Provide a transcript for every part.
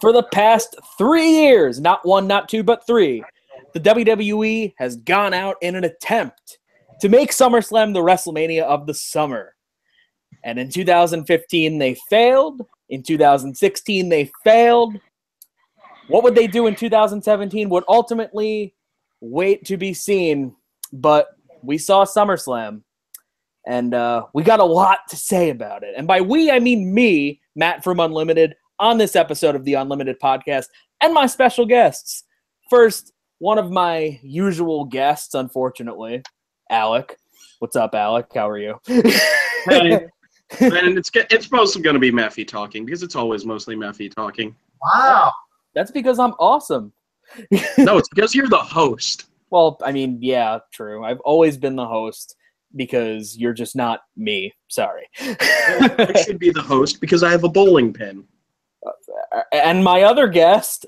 For the past 3 years, not one, not two, but three, the WWE has gone out in an attempt to make SummerSlam the WrestleMania of the summer. And in 2015, they failed. In 2016, they failed. What would they do in 2017 would ultimately wait to be seen. But we saw SummerSlam, and we got a lot to say about it. And by we, I mean me, Matt from Unlimited, on this episode of the Unlimited Podcast, and my special guests. First, one of my usual guests, unfortunately, Alec. What's up, Alec? How are you? Hey. And it's mostly going to be Matthew talking, because it's always mostly Matthew talking. Wow. That's because I'm awesome. No, it's because you're the host. Well, I mean, yeah, true. I've always been the host because you're just not me. Sorry. I should be the host because I have a bowling pin. And my other guest,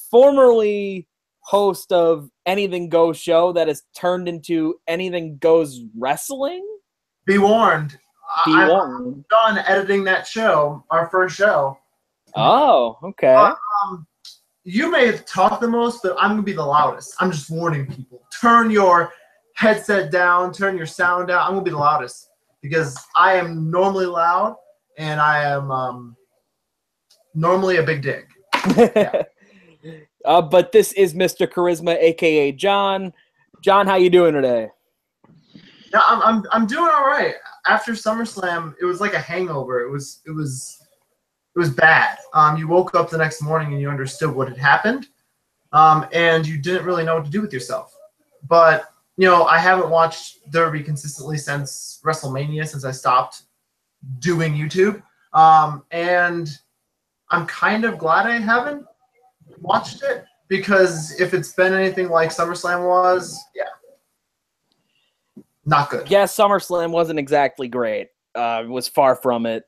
formerly host of Anything Goes show that has turned into Anything Goes Wrestling. Be warned. I'm done editing that show, our first show. Oh, okay. You may have talked the most, but I'm going to be the loudest. I'm just warning people. Turn your headset down. Turn your sound down. I'm going to be the loudest because I am normally loud, and I am normally a big dick. Yeah. But this is Mr. Charisma, a.k.a. John. John, how you doing today? Yeah, I'm doing all right. After SummerSlam, it was like a hangover. It was bad. You woke up the next morning and you understood what had happened, and you didn't really know what to do with yourself. But I haven't watched Derby consistently since WrestleMania, since I stopped doing YouTube, and I'm kind of glad I haven't watched it, because if it's been anything like SummerSlam was, yeah, not good. Yeah, SummerSlam wasn't exactly great. It was far from it.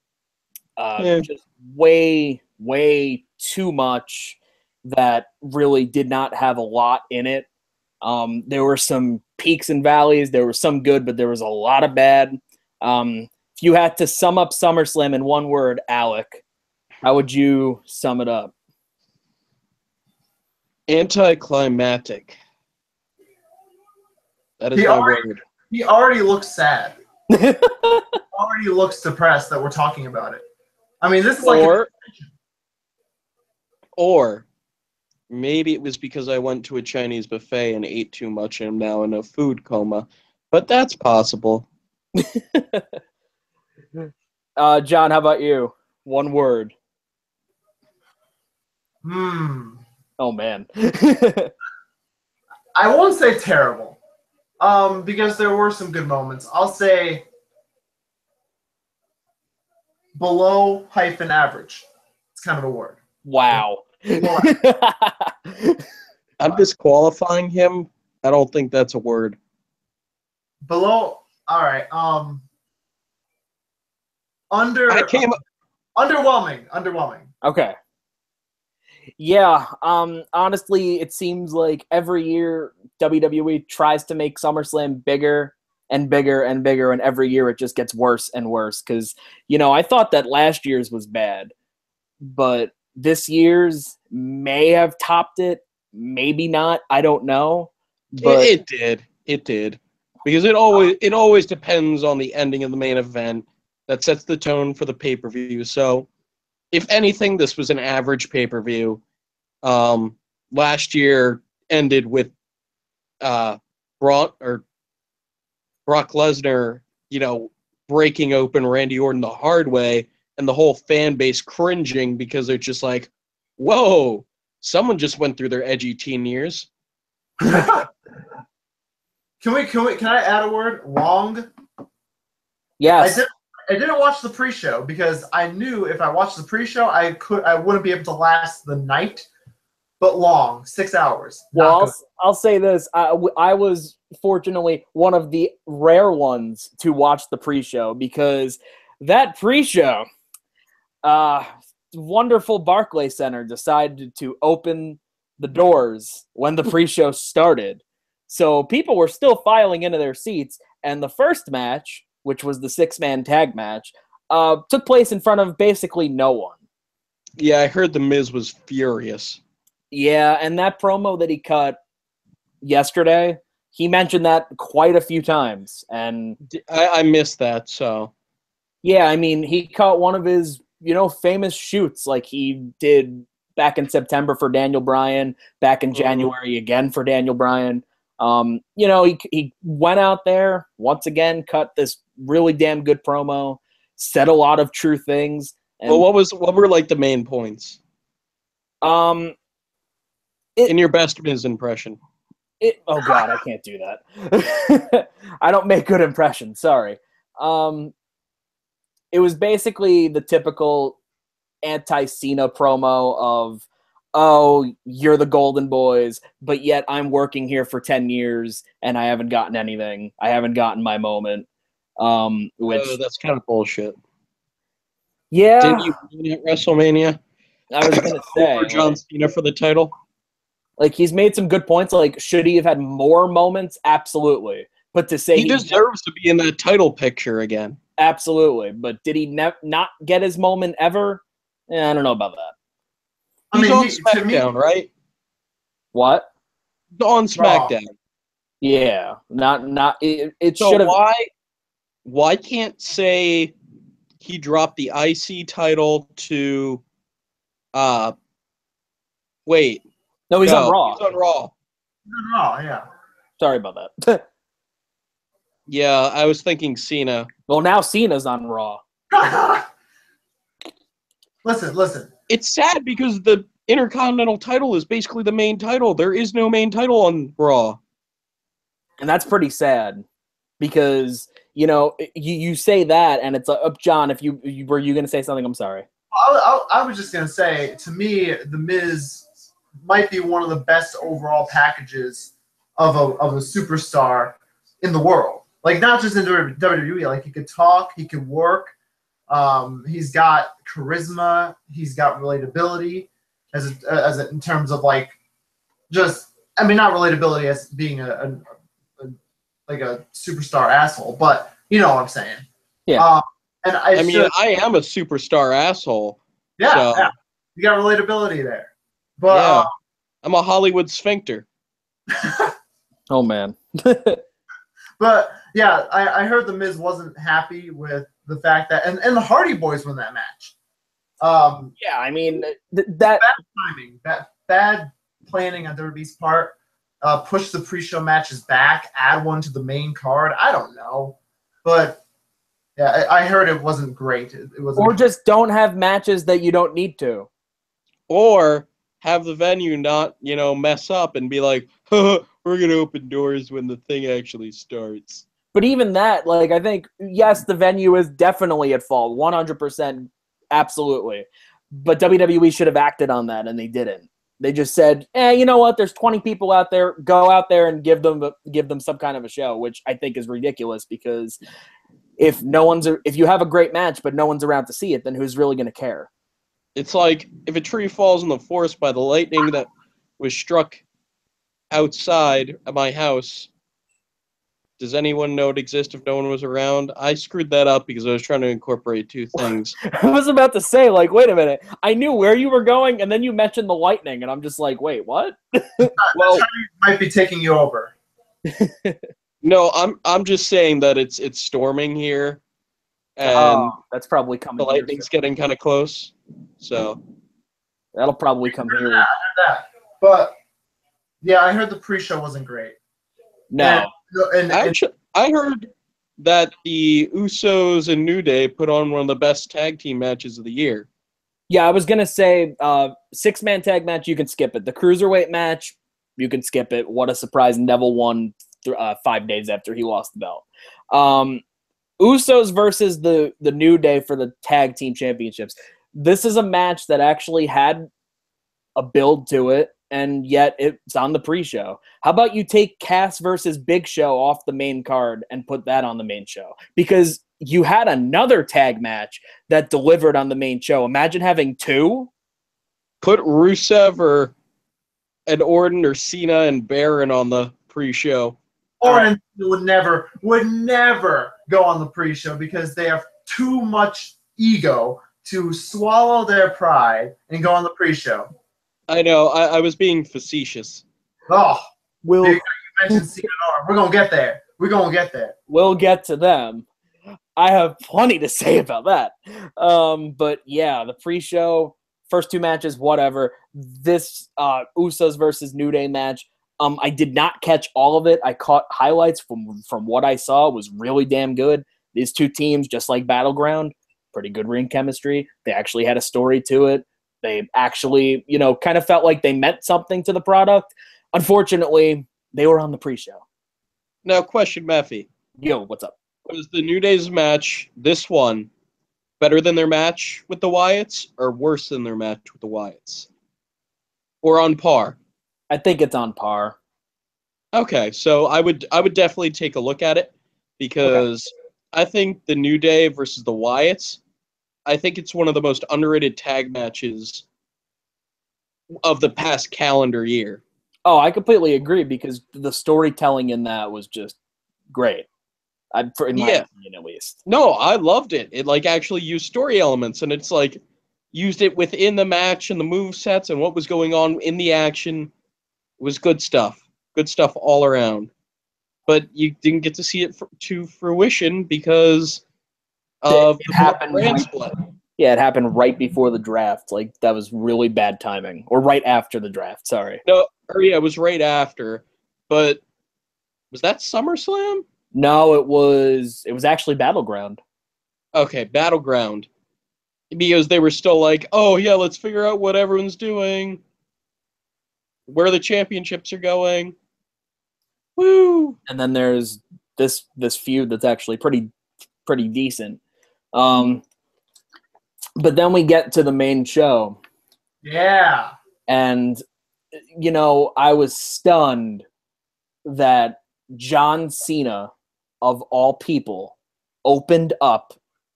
Just way, way too much that really did not have a lot in it. There were some peaks and valleys. There was some good, but there was a lot of bad. If you had to sum up SummerSlam in one word, Alec, how would you sum it up? Anticlimactic. That is my word. He already looks sad. Already looks depressed that we're talking about it. I mean, this is or maybe it was because I went to a Chinese buffet and ate too much and I'm now in a food coma. But that's possible. John, how about you? One word. Oh, man. I won't say terrible, because there were some good moments. I'll say below-average. It's kind of a word. Wow. I'm disqualifying him. I don't think that's a word. Below, all right. Underwhelming. Okay. Yeah, honestly, it seems like every year WWE tries to make SummerSlam bigger and bigger and bigger, and every year it just gets worse and worse. Because, I thought that last year's was bad, but this year's may have topped it, maybe not. I don't know. But it did, because it always depends on the ending of the main event that sets the tone for the pay-per-view. So, if anything, this was an average pay-per-view. Last year ended with Brock Lesnar, breaking open Randy Orton the hard way, and the whole fan base cringing because they're just like, "Whoa, someone just went through their edgy teen years." Can I add a word? Long. Yes. I didn't watch the pre-show because I knew if I watched the pre-show, I wouldn't be able to last the night. But long, 6 hours. Well, I'll say this: I was fortunately one of the rare ones to watch the pre-show, because that pre-show, wonderful Barclays Center decided to open the doors when the pre-show started, so people were still filing into their seats. And the first match, which was the 6-man tag match, took place in front of basically no one. Yeah, I heard The Miz was furious. Yeah, and that promo that he cut yesterday, he mentioned that quite a few times. And I missed that, so. Yeah, I mean, he cut one of his, famous shoots like he did back in September for Daniel Bryan, back in January again for Daniel Bryan. He went out there, once again, cut this really damn good promo, said a lot of true things. And, well, what were like the main points? In your best Miz impression. Oh God, I can't do that. I don't make good impressions. Sorry. It was basically the typical anti-Cena promo of, "Oh, you're the Golden Boys, but yet I'm working here for 10 years and I haven't gotten anything. I haven't gotten my moment." Which that's kind of bullshit. Yeah. Didn't you win at WrestleMania? I was gonna say over John Cena for the title. Like, he's made some good points. Like, should he have had more moments? Absolutely. But to say he deserves to be in that title picture again. Absolutely. But did he not get his moment ever? I don't know about that. He's on SmackDown, right? What? On SmackDown. Yeah. Not. It so should have. Why can't say he dropped the IC title to? Wait. No, he's on Raw. He's on Raw. He's on Raw, yeah. Sorry about that. Yeah, I was thinking Cena. Well, now Cena's on Raw. Listen. It's sad because the Intercontinental title is basically the main title. There is no main title on Raw. And that's pretty sad because, you say that and it's John, if you were you going to say something? I'm sorry. I was just going to say, to me, The Miz might be one of the best overall packages of a superstar in the world. Like, not just in WWE. Like, he could talk, he could work. He's got charisma. He's got relatability in terms of like, just, I mean, not relatability as being a superstar asshole, but you know what I'm saying. Yeah. I am a superstar asshole. Yeah, so. Yeah. You got relatability there. But yeah, I'm a Hollywood sphincter. Oh man. But yeah, I heard The Miz wasn't happy with the fact that and the Hardy Boys won that match. Yeah, I mean that bad timing, bad planning on WWE's part. Push the pre-show matches back, add one to the main card. I don't know, but yeah, I heard it wasn't great. It wasn't. Or just don't have matches that you don't need to. Or have the venue not, mess up and be like, we're going to open doors when the thing actually starts. But even that, like, I think, yes, the venue is definitely at fault. 100%, absolutely. But WWE should have acted on that, and they didn't. They just said, you know what? There's 20 people out there. Go out there and give them some kind of a show, which I think is ridiculous because if you have a great match but no one's around to see it, then who's really going to care? It's like if a tree falls in the forest by the lightning that was struck outside of my house, does anyone know it exists if no one was around? I screwed that up because I was trying to incorporate two things. I was about to say, like, wait a minute. I knew where you were going, and then you mentioned the lightning, and I'm just like, wait, what? Well, might be taking you over. No, I'm just saying that it's storming here, and that's probably coming. The lightning's getting kind of close, so that'll probably come here. I heard that, but yeah, I heard the pre-show wasn't great. No, and actually, I heard that the Usos and New Day put on one of the best tag team matches of the year. Yeah, I was gonna say 6-man tag match. You can skip it. The Cruiserweight match, you can skip it. What a surprise! Neville won 5 days after he lost the belt. Usos versus the New Day for the tag team championships. This is a match that actually had a build to it, and yet it's on the pre-show. How about you take Cass versus Big Show off the main card and put that on the main show? Because you had another tag match that delivered on the main show. Imagine having two. Put Rusev and Orton or Cena and Baron on the pre-show. Orton would never go on the pre-show because they have too much ego to swallow their pride and go on the pre-show. I know. I was being facetious. Oh, We'll you mentioned Cena. We're gonna get there. We're gonna get there. we'll get to them. I have plenty to say about that. But yeah, the pre-show, first two matches, whatever. This Usos versus New Day match, I did not catch all of it. I caught highlights from what I saw. It was really damn good. These two teams, just like Battleground, pretty good ring chemistry. They actually had a story to it. They actually, kind of felt like they meant something to the product. Unfortunately, they were on the pre-show. Now, question, Meffy. Yo, what's up? Was the New Day's match, this one, better than their match with the Wyatts or worse than their match with the Wyatts? Or on par? I think it's on par. Okay, so I would definitely take a look at it because I think the New Day versus the Wyatts, I think it's one of the most underrated tag matches of the past calendar year. Oh, I completely agree because the storytelling in that was just great. In my opinion, at least. No, I loved it. It actually used story elements, and it's used it within the match and the move sets and what was going on in the action. It was good stuff. Good stuff all around. But you didn't get to see it to fruition because of the brand split. Yeah, it happened right before the draft. That was really bad timing. Or right after the draft, sorry. No, it was right after. But was that SummerSlam? No, it was actually Battleground. Okay, Battleground. Because they were still oh yeah, let's figure out what everyone's doing. Where the championships are going. Woo! And then there's this feud that's actually pretty decent. But then we get to the main show. Yeah. And I was stunned that John Cena, of all people, opened up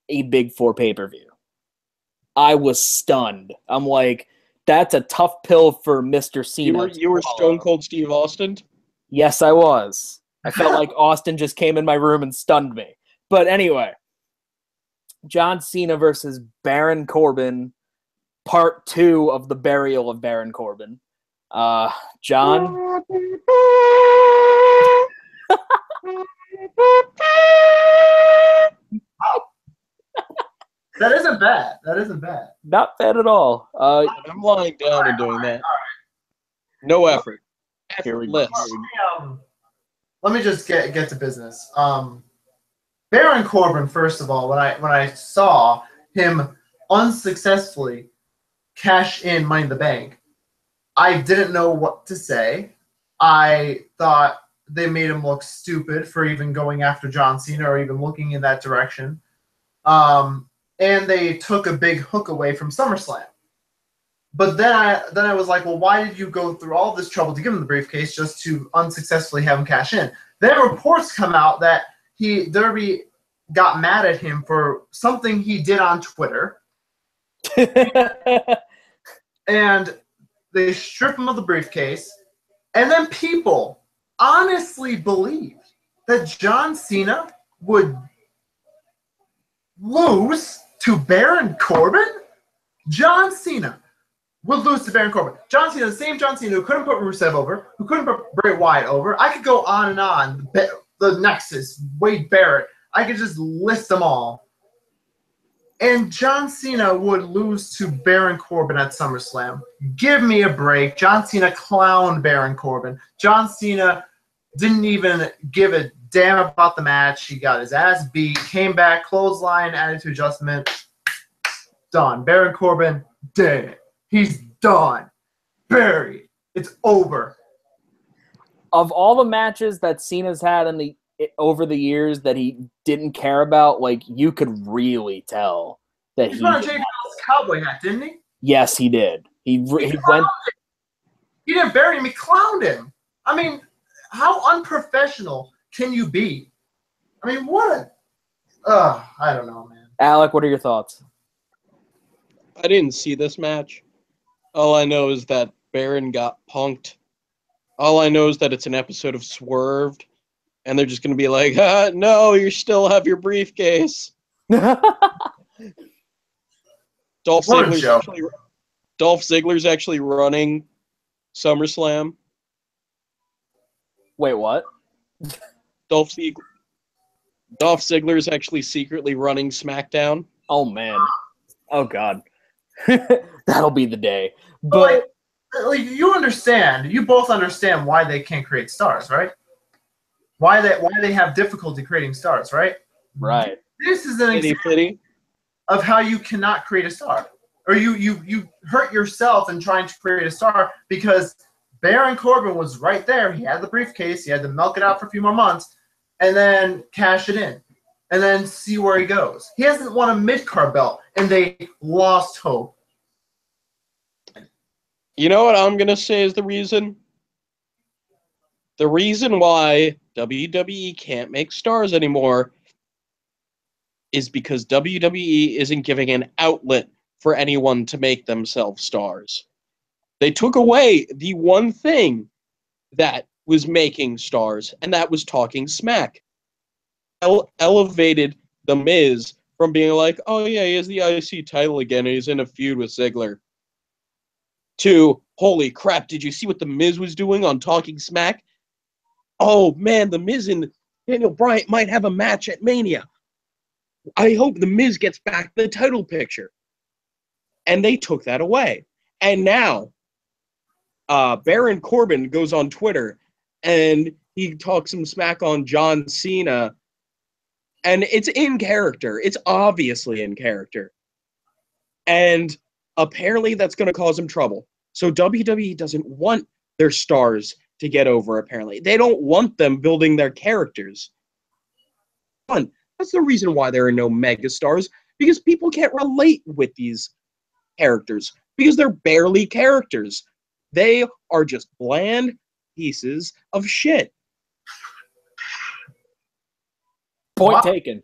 a Big Four pay-per-view. I was stunned. I'm like, that's a tough pill for Mr. Cena. You were Stone Cold Steve Austin? Yes, I was. I felt like Austin just came in my room and stunned me. But anyway, John Cena versus Baron Corbin, part 2 of the burial of Baron Corbin. John? That isn't bad. That isn't bad. Not bad at all. I'm lying down and doing that. No effort. Here we go. Let me just get to business. Baron Corbin, first of all, when I saw him unsuccessfully cash in Money in the Bank, I didn't know what to say. I thought they made him look stupid for even going after John Cena or even looking in that direction. And they took a big hook away from SummerSlam. But then I was like, well, why did you go through all this trouble to give him the briefcase just to unsuccessfully have him cash in? Then reports come out that Derby got mad at him for something he did on Twitter. And they strip him of the briefcase. And then people honestly believed that John Cena would lose to Baron Corbin? John Cena would lose to Baron Corbin. John Cena, the same John Cena who couldn't put Rusev over, who couldn't put Bray Wyatt over. I could go on and on. The Nexus, Wade Barrett. I could just list them all. And John Cena would lose to Baron Corbin at SummerSlam. Give me a break. John Cena clowned Baron Corbin. John Cena didn't even give a damn about the match. He got his ass beat, came back, clothesline, attitude adjustment. Done. Baron Corbin, dead. He's done. Buried. It's over. Of all the matches that Cena's had over the years that he didn't care about, you could really tell that He's wearing Jay Bell's cowboy hat, didn't he? Yes, he did. He went. He didn't bury him. He clowned him. I mean, how unprofessional can you be? I mean, what? I don't know, man. Alec, what are your thoughts? I didn't see this match. All I know is that Baron got punked. All I know is that it's an episode of Swerved, and they're just going to be like, no, you still have your briefcase. Dolph What a Ziggler's joke. actually running SummerSlam. Wait, what? Dolph Ziggler's actually secretly running SmackDown. Oh man. Oh god. That'll be the day. But like, you understand. You both understand why they can't create stars, right? Why they have difficulty creating stars, right? right. This is an example of how you cannot create a star, or you hurt yourself in trying to create a star, because Baron Corbin was right there. He had the briefcase. He had to milk it out for a few more months, and then cash it in, and then see where he goes. He hasn't won a mid-card belt, and they lost hope. You know what I'm going to say is the reason? The reason why WWE can't make stars anymore is because WWE isn't giving an outlet for anyone to make themselves stars. They took away the one thing that was making stars, and that was talking smack. Elevated The Miz from being like, oh yeah, he has the IC title again, and he's in a feud with Ziggler, to, holy crap, did you see what The Miz was doing on Talking Smack? Oh man, The Miz and Daniel Bryan might have a match at Mania. I hope The Miz gets back the title picture. And they took that away. And now, Baron Corbin goes on Twitter and he talks some smack on John Cena. And it's in character. It's obviously in character. And apparently that's going to cause him trouble. So WWE doesn't want their stars to get over, apparently. They don't want them building their characters. That's the reason why there are no megastars, because people can't relate with these characters, because they're barely characters. They are just bland pieces of shit. Point taken.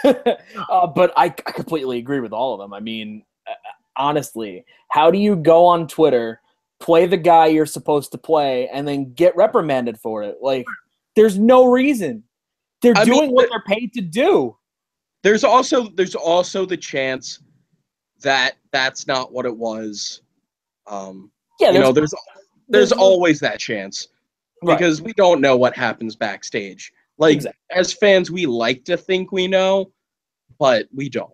But I completely agree with all of them. I mean, honestly, how do you go on Twitter, play the guy you're supposed to play, and then get reprimanded for it? Like, there's no reason. They're doing what they're paid to do. There's also the chance that that's not what it was. There's always that chance, because we don't know what happens backstage. Like, as fans, we like to think we know, but we don't.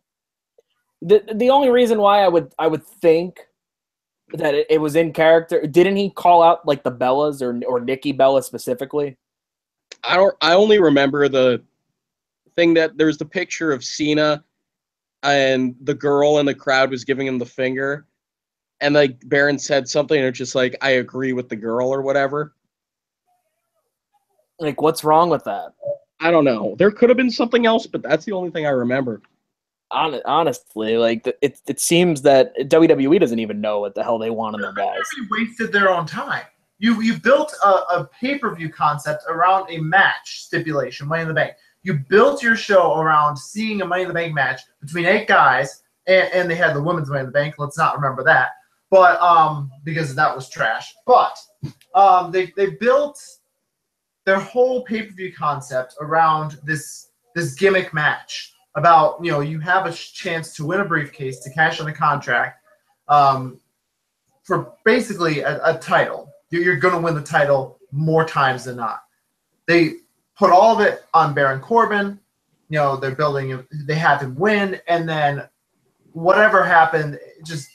The only reason why I would think that it was in character, didn't he call out like the Bellas or Nikki Bella specifically? I only remember the thing that there's the picture of Cena and the girl in the crowd was giving him the finger, and like Baron said something and it's just like, I agree with the girl or whatever. Like, what's wrong with that? I don't know. There could have been something else, but that's the only thing I remember. Honestly, like, it seems that WWE doesn't even know what the hell they want in their guys. They wasted their own time. You built a pay-per-view concept around a match stipulation, Money in the Bank. You built your show around seeing a Money in the Bank match between 8 guys, and they had the women's Money in the Bank. Let's not remember that, but because that was trash. But they built their whole pay-per-view concept around this gimmick match about, you have a chance to win a briefcase, to cash in a contract, for basically a title. You're going to win the title more times than not. They put all of it on Baron Corbin. They're building him, they have him win, and then whatever happened just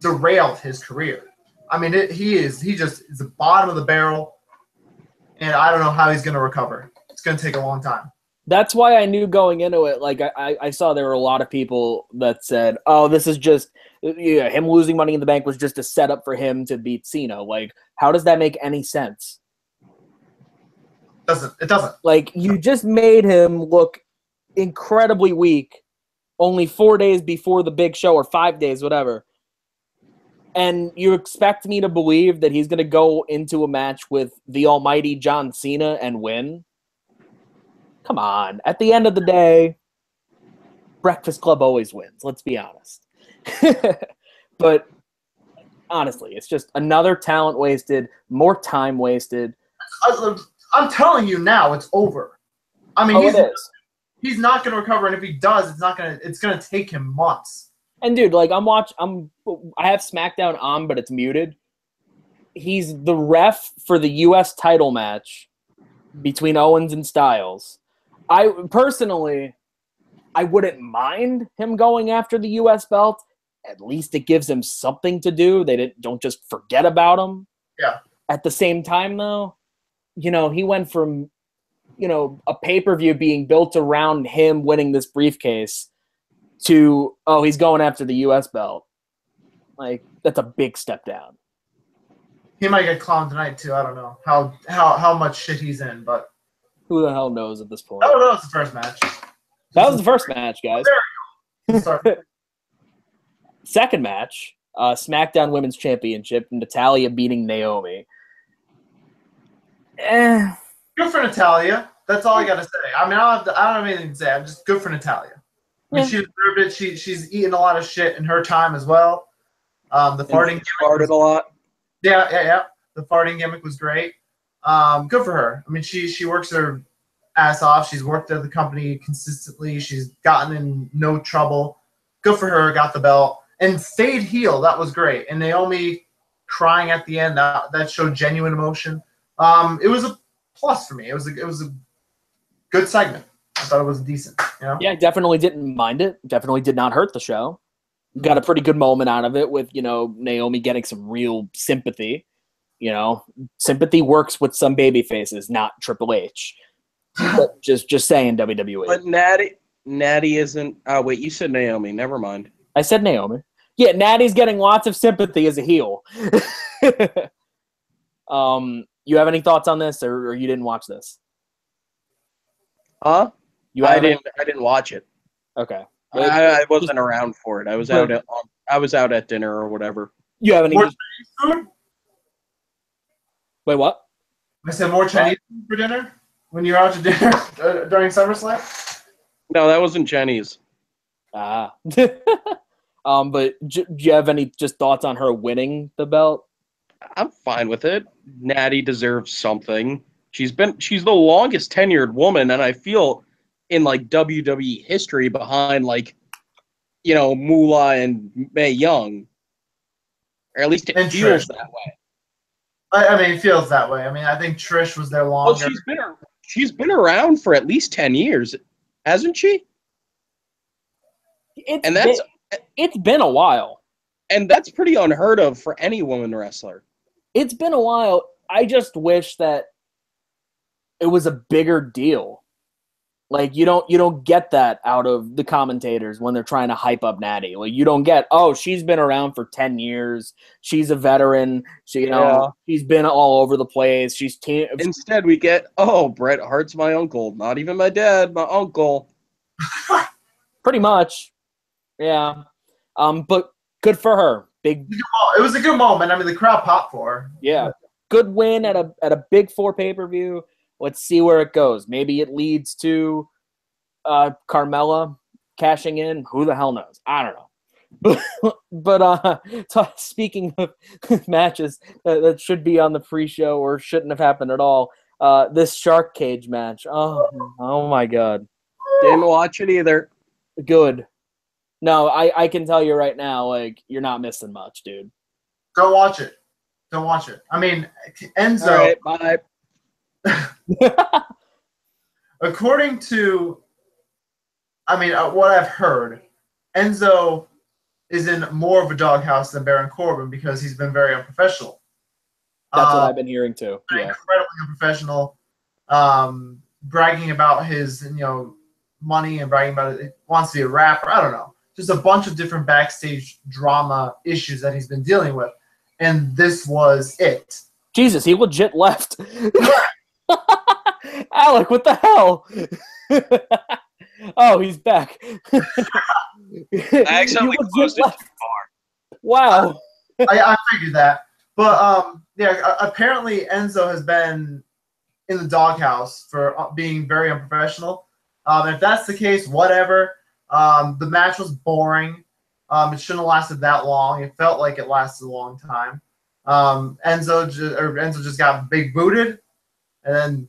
derailed his career. I mean, he just is the bottom of the barrel, and I don't know how he's going to recover. It's going to take a long time. That's why I knew going into it, like, I saw there were a lot of people that said, oh, this is just, him losing Money in the Bank was just a setup for him to beat Cena. Like, how does that make any sense? It doesn't. Like, you just made him look incredibly weak only 4 days before the big show, or 5 days, whatever. And you expect me to believe that he's going to go into a match with the almighty John Cena and win? Come on. At the end of the day, Breakfast Club always wins. Let's be honest. But honestly, it's just another talent wasted, more time wasted. I'm telling you now, it's over. I mean, it is. He's not going to recover, and if he does, it's going to take him months. And dude, like I have SmackDown on, but it's muted. He's the ref for the U.S. title match between Owens and Styles. I wouldn't mind him going after the U.S. belt. At least it gives him something to do. They don't just forget about him. Yeah. At the same time, though, he went from, a pay-per-view being built around him winning this briefcase to, he's going after the U.S. belt. Like, that's a big step down. He might get clowned tonight, too. I don't know how much shit he's in, but... Who the hell knows at this point? Oh, no, it's the first match. That was the first match, guys. There we go. Second match, SmackDown Women's Championship, Natalya beating Naomi. Good for Natalya. That's all I got to say. I mean, I don't have anything to say. I'm just good for Natalya. I mean, she deserved it. She's eaten a lot of shit in her time as well. The farting gimmick farted a lot. Yeah. The farting gimmick was great. Good for her. I mean, she works her ass off. She's worked at the company consistently. She's gotten in no trouble. Good for her. Got the belt and stayed heel. That was great. And Naomi crying at the end, that showed genuine emotion. It was a plus for me. It was a good segment. I thought it was decent. Yeah, definitely didn't mind it. Definitely did not hurt the show. Got a pretty good moment out of it with Naomi getting some real sympathy. Sympathy works with some baby faces, not Triple H. But just saying, WWE. But Natty isn't. Oh wait, you said Naomi. Never mind. I said Naomi. Yeah, Natty's getting lots of sympathy as a heel. You have any thoughts on this, or you didn't watch this? Huh? I didn't watch it. Okay. I wasn't around for it. I was out at dinner or whatever. You have any? More Chinese food? Wait, what? I said more Chinese food for dinner when you were out to dinner during SummerSlam. No, that wasn't Chinese. But do you have any just thoughts on her winning the belt? I'm fine with it. Natty deserves something. She's the longest tenured woman, and I feel in like WWE history behind Moolah and Mae Young, or at least it feels that way. I mean, it feels that way. I mean, I think Trish was there longer. Well, she's been around for at least 10 years, hasn't she? It's been a while. And that's pretty unheard of for any woman wrestler. It's been a while. I just wish that it was a bigger deal. Like you don't get that out of the commentators when they're trying to hype up Natty. Like you don't get, she's been around for 10 years. She's a veteran. She's been all over the place. Instead we get, Bret Hart's my uncle. Not even my dad, my uncle. Pretty much. Yeah. But good for her. It was a good moment. I mean, the crowd popped for her. Yeah. Good win at a Big Four pay-per-view. Let's see where it goes. Maybe it leads to Carmella cashing in. Who the hell knows? I don't know. But speaking of matches that should be on the pre-show or shouldn't have happened at all, this Shark Cage match. Oh my God. Didn't watch it either. Good. No, I can tell you right now, like, you're not missing much, dude. Don't watch it. I mean, Enzo. All right, bye. According to, what I've heard, Enzo is in more of a doghouse than Baron Corbin because he's been very unprofessional. That's what I've been hearing too. Yeah. Incredibly unprofessional, bragging about his money and bragging about it. Wants to be a rapper. I don't know. Just a bunch of different backstage drama issues that he's been dealing with, and this was it. Jesus, he legit left. Alec, what the hell? He's back. I accidentally closed it too far. Wow. I figured that. But, apparently Enzo has been in the doghouse for being very unprofessional. If that's the case, whatever. The match was boring. It shouldn't have lasted that long. It felt like it lasted a long time. Enzo just got big booted, and then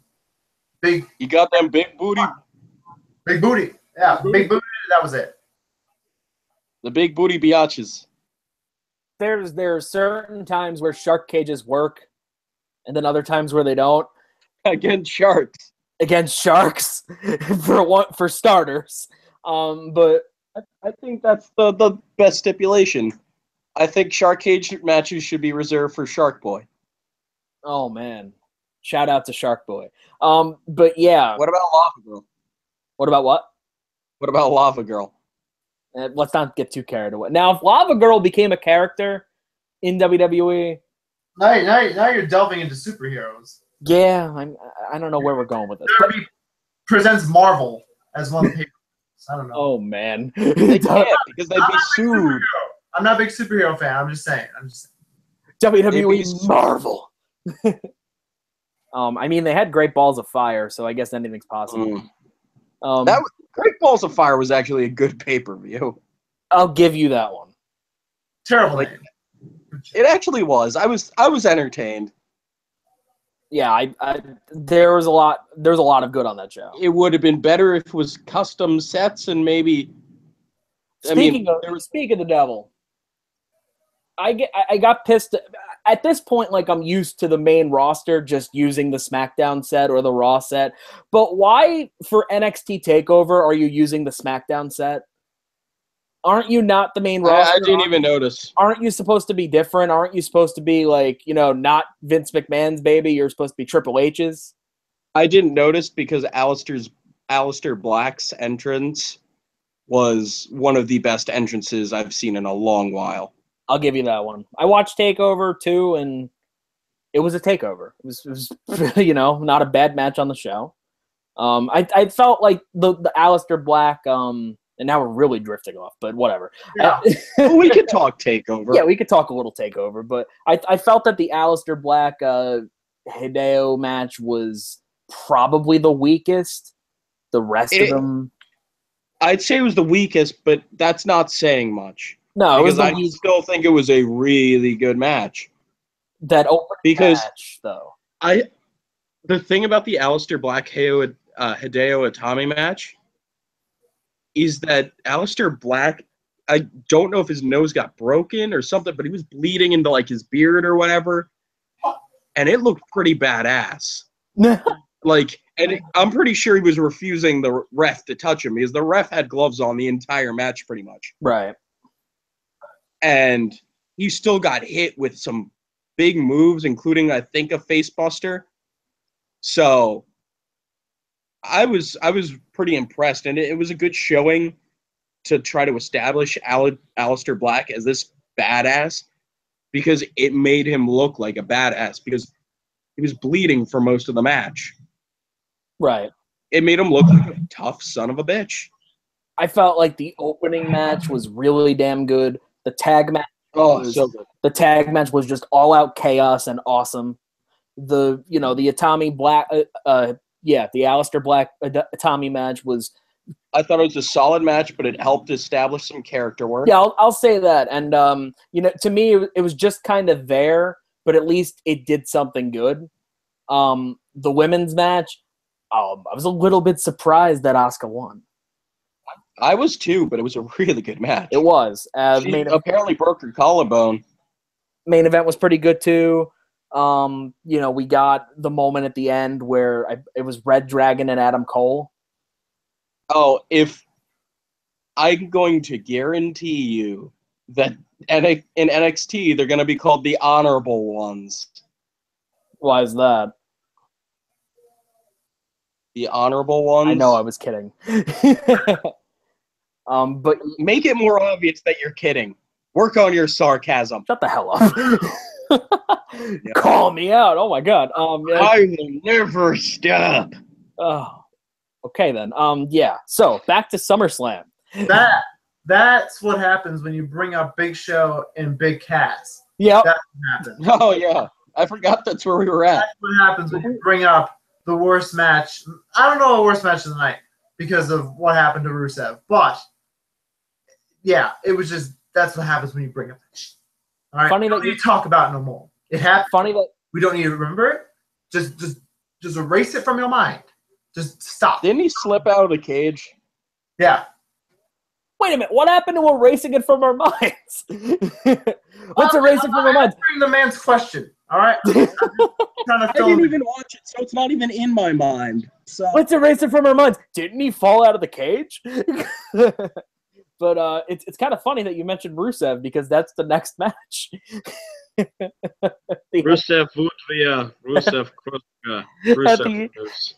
You got them big booty. Big booty. Yeah, big booty. That was it. The big booty biatches. There are certain times where shark cages work, and then other times where they don't. Against sharks. Against sharks, for starters. But I think that's the best stipulation. I think shark cage matches should be reserved for Shark Boy. oh man, shout out to Shark Boy. But yeah, What about Lava Girl? what about what? What about Lava Girl? Let's not get too carried away. Now, if Lava Girl became a character in WWE, Now you're delving into superheroes. yeah, I don't know where we're going with this. WWE presents Marvel as one of the papers. I don't know. Oh man, They can't because they'd be sued. I'm not a big superhero fan. I'm just saying. WWE Marvel. I mean, they had Great Balls of Fire, so I guess anything's possible. Great Balls of Fire was actually a good pay-per-view. I'll give you that one. Terrible. Like, it actually was. I was entertained. Yeah, there was a lot of good on that show. It would have been better if it was custom sets and maybe. Speaking of the devil, I got pissed at this point. Like, I'm used to the main roster just using the SmackDown set or the Raw set, but why for NXT Takeover are you using the SmackDown set? Aren't you not the main roster? I didn't even notice. Aren't you supposed to be different? Aren't you supposed to be like, not Vince McMahon's baby? You're supposed to be Triple H's. I didn't notice because Aleister Black's entrance was one of the best entrances I've seen in a long while. I'll give you that one. I watched Takeover too, and it was a takeover. It was not a bad match on the show. I felt like the Aleister Black, and now we're really drifting off, but whatever. Yeah. We could talk Takeover. Yeah, we could talk a little Takeover, but I felt that the Aleister Black Hideo match was probably the weakest. The rest of them, I'd say it was the weakest, but that's not saying much. No, because I still think it was a really good match. That opening match, though. The thing about the Aleister Black Hideo Itami match is that Aleister Black, I don't know if his nose got broken or something, but he was bleeding into like his beard or whatever, and it looked pretty badass. I'm pretty sure he was refusing the ref to touch him because the ref had gloves on the entire match pretty much. Right. And he still got hit with some big moves, including, I think, a face buster. So I was pretty impressed, and it was a good showing to try to establish Aleister Black as this badass because it made him look like a badass because he was bleeding for most of the match. Right. It made him look like a tough son of a bitch. I felt like the opening match was really damn good. The tag match so good. The tag match was just all out chaos and awesome. The Itami Black the Aleister Black Itami match was. I thought it was a solid match, but it helped establish some character work. Yeah, I'll say that. And to me it was just kind of there, but at least it did something good. The women's match, I was a little bit surprised that Asuka won. I was too, but it was a really good match. It was. She apparently broke her collarbone. Main event was pretty good too. We got the moment at the end where it was Red Dragon and Adam Cole. Oh, if I'm going to guarantee you that in NXT they're going to be called the Honorable Ones. Why is that? The Honorable Ones? I know, I was kidding. But make it more obvious that you're kidding. Work on your sarcasm. Shut the hell up. Yeah. Call me out. Oh my god. I will never stop. Oh. Okay then. Yeah. So back to SummerSlam. That's what happens when you bring up Big Show and Big Cass. Yeah. That's what happens. Oh yeah. I forgot that's where we were at. That's what happens when you bring up the worst match. I don't know the worst match of the night because of what happened to Rusev, but yeah, it was just that's what happens when you bring up that shit. All right, funny we don't need to talk about it no more. It happened. Funny that we don't need to remember it. Just erase it from your mind. Just stop. Didn't he slip out of the cage? Yeah. Wait a minute, what happened to erasing it from our minds? Let's erase it from our minds. Answering the man's question, all right? I didn't even watch it, so it's not even in my mind. So Let's erase it from our minds. Didn't he fall out of the cage? But it's kind of funny that you mentioned Rusev because that's the next match. Rusev Vutvia, Rusev Kruska, Rusev Bruce.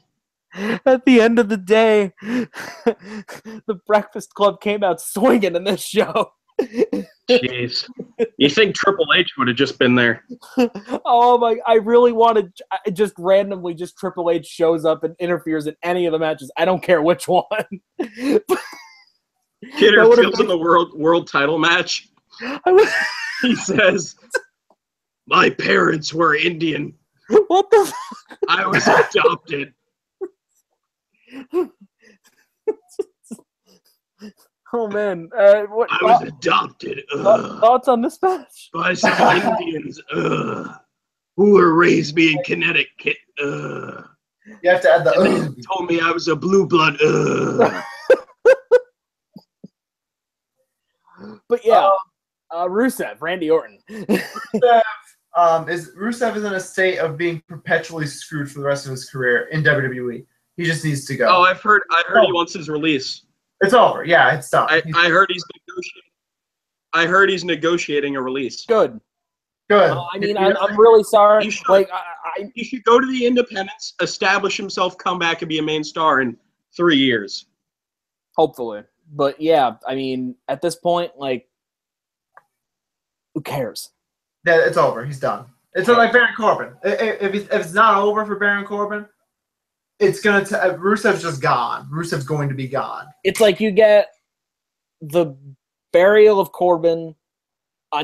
At the end of the day, the Breakfast Club came out swinging in this show. Jeez. You think Triple H would have just been there? Oh my, I really wanted just randomly Triple H shows up and interferes in any of the matches. I don't care which one. Kid interferes in the world title match. He says, "My parents were Indian. What the fuck? I was adopted." Oh man, I was adopted. Thoughts on this match? By some Indians who were raised me in Connecticut. You have to add the. And they told me I was a blue blood. But yeah, Rusev, Randy Orton. Rusev is in a state of being perpetually screwed for the rest of his career in WWE. He just needs to go. Oh, I've heard he wants his release. It's over. Yeah, it's done. I heard he's negotiating. I heard he's negotiating a release. Good. I mean, I'm really sorry. He should go to the independents, establish himself, come back, and be a main star in 3 years. Hopefully. But yeah, I mean, at this point, like, who cares? Yeah, it's over. He's done. It's like Baron Corbin. If it's not over for Baron Corbin, it's gonna. Rusev's just gone. Rusev's going to be gone. It's like you get the burial of Corbin,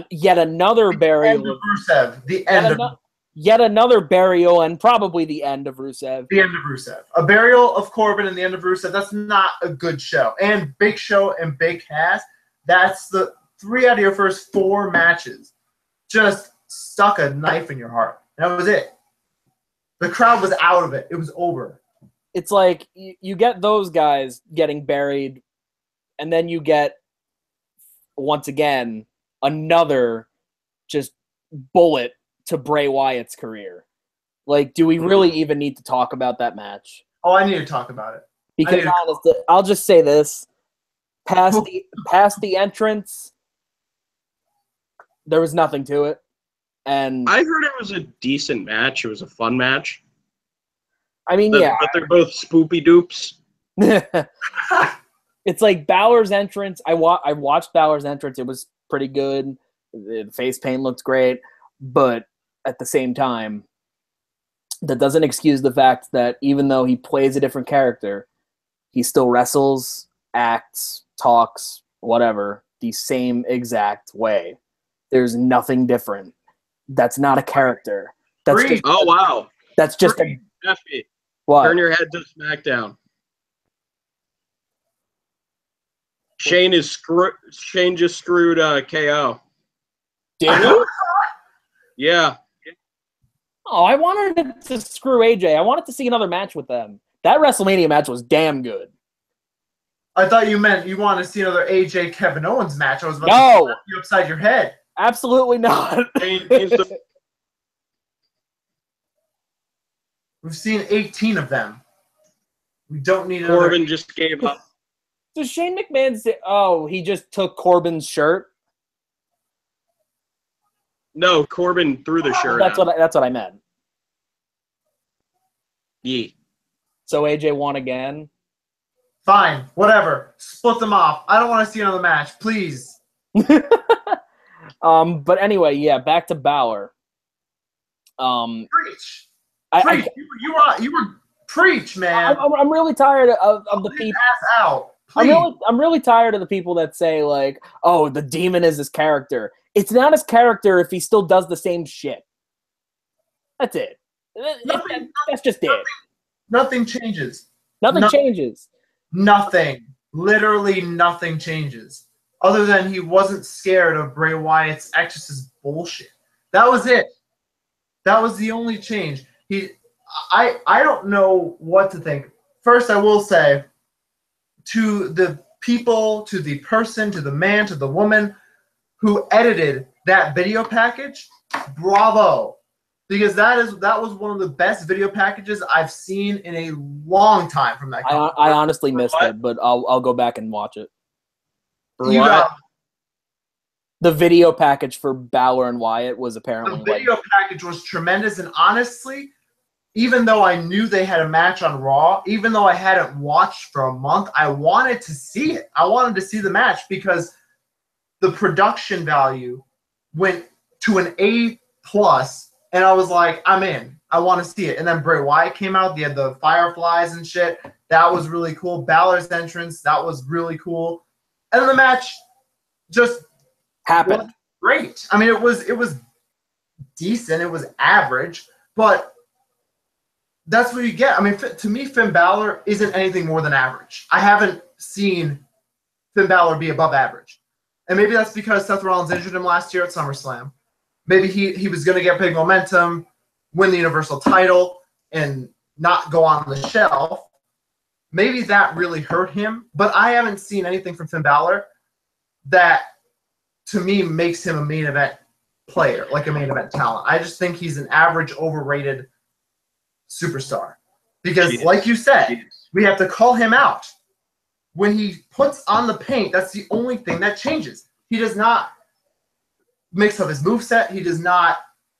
yet another burial of Rusev. The end of yet another burial, and probably the end of Rusev. The end of Rusev. A burial of Corbin and the end of Rusev. That's not a good show. And Big Show and Big Cass. That's the 3 out of your first 4 matches. Just stuck a knife in your heart. That was it. The crowd was out of it. It was over. It's like you get those guys getting buried, and then you get, once again, another just bullet to Bray Wyatt's career. Like, do we really even need to talk about that match? Oh, I need to talk about it. Because honestly, I'll just say this. Past the entrance, there was nothing to it. And I heard it was a decent match. It was a fun match. I mean, yeah. But they're both spoopy dupes. It's like Balor's entrance. I watched Balor's entrance. It was pretty good. The face paint looked great. But at the same time, that doesn't excuse the fact that even though he plays a different character, he still wrestles, acts, talks, whatever, the same exact way. There's nothing different. That's not a character. That's just, oh, wow. That's just a... Jeffy, what? Turn your head to SmackDown. Shane just screwed KO. Did he? Yeah. Oh, I wanted to screw AJ. I wanted to see another match with them. That WrestleMania match was damn good. I thought you meant you wanted to see another AJ Kevin Owens match. I was about to slap you upside your head. Absolutely not. We've seen 18 of them. We don't need another. Corbin just gave up. Does Shane McMahon say, oh, he just took Corbin's shirt? No, Corbin threw the shirt out. That's what I meant. Yeah. So AJ won again? Fine, whatever. Split them off. I don't want to see another match, please. But anyway, yeah, back to Balor. Preach. Preach. You were preach, man. I'm really tired of the people. Ass out. Please. I'm really tired of the people that say, like, oh, the demon is his character. It's not his character if he still does the same shit. That's it. That's just it. Nothing changes. Nothing changes. Nothing. Literally nothing changes. Other than he wasn't scared of Bray Wyatt's exorcist bullshit. That was it. That was the only change. I don't know what to think. First, I will say, to the people, to the person, to the man, to the woman who edited that video package, bravo. Because that was one of the best video packages I've seen in a long time from that company. I honestly missed it, but I'll go back and watch it. You got the video package for Balor and Wyatt was apparently the video package was tremendous, and honestly, even though I knew they had a match on Raw, even though I hadn't watched for a month, I wanted to see it. I wanted to see the match because the production value went to an A+, and I was like, I'm in. I want to see it. And then Bray Wyatt came out. They had the fireflies and shit. That was really cool. Balor's entrance, that was really cool. And then the match just happened. Great. I mean, it was decent. It was average, but that's what you get. I mean, to me, Finn Balor isn't anything more than average. I haven't seen Finn Balor be above average. And maybe that's because Seth Rollins injured him last year at SummerSlam. Maybe he was going to get big momentum, win the Universal title, and not go on the shelf. Maybe that really hurt him. But I haven't seen anything from Finn Balor that, to me, makes him a main event player, like a main event talent. I just think he's an average, overrated superstar. Because, like you said, we have to call him out. When he puts on the paint, that's the only thing that changes. He does not mix up his moveset. He does not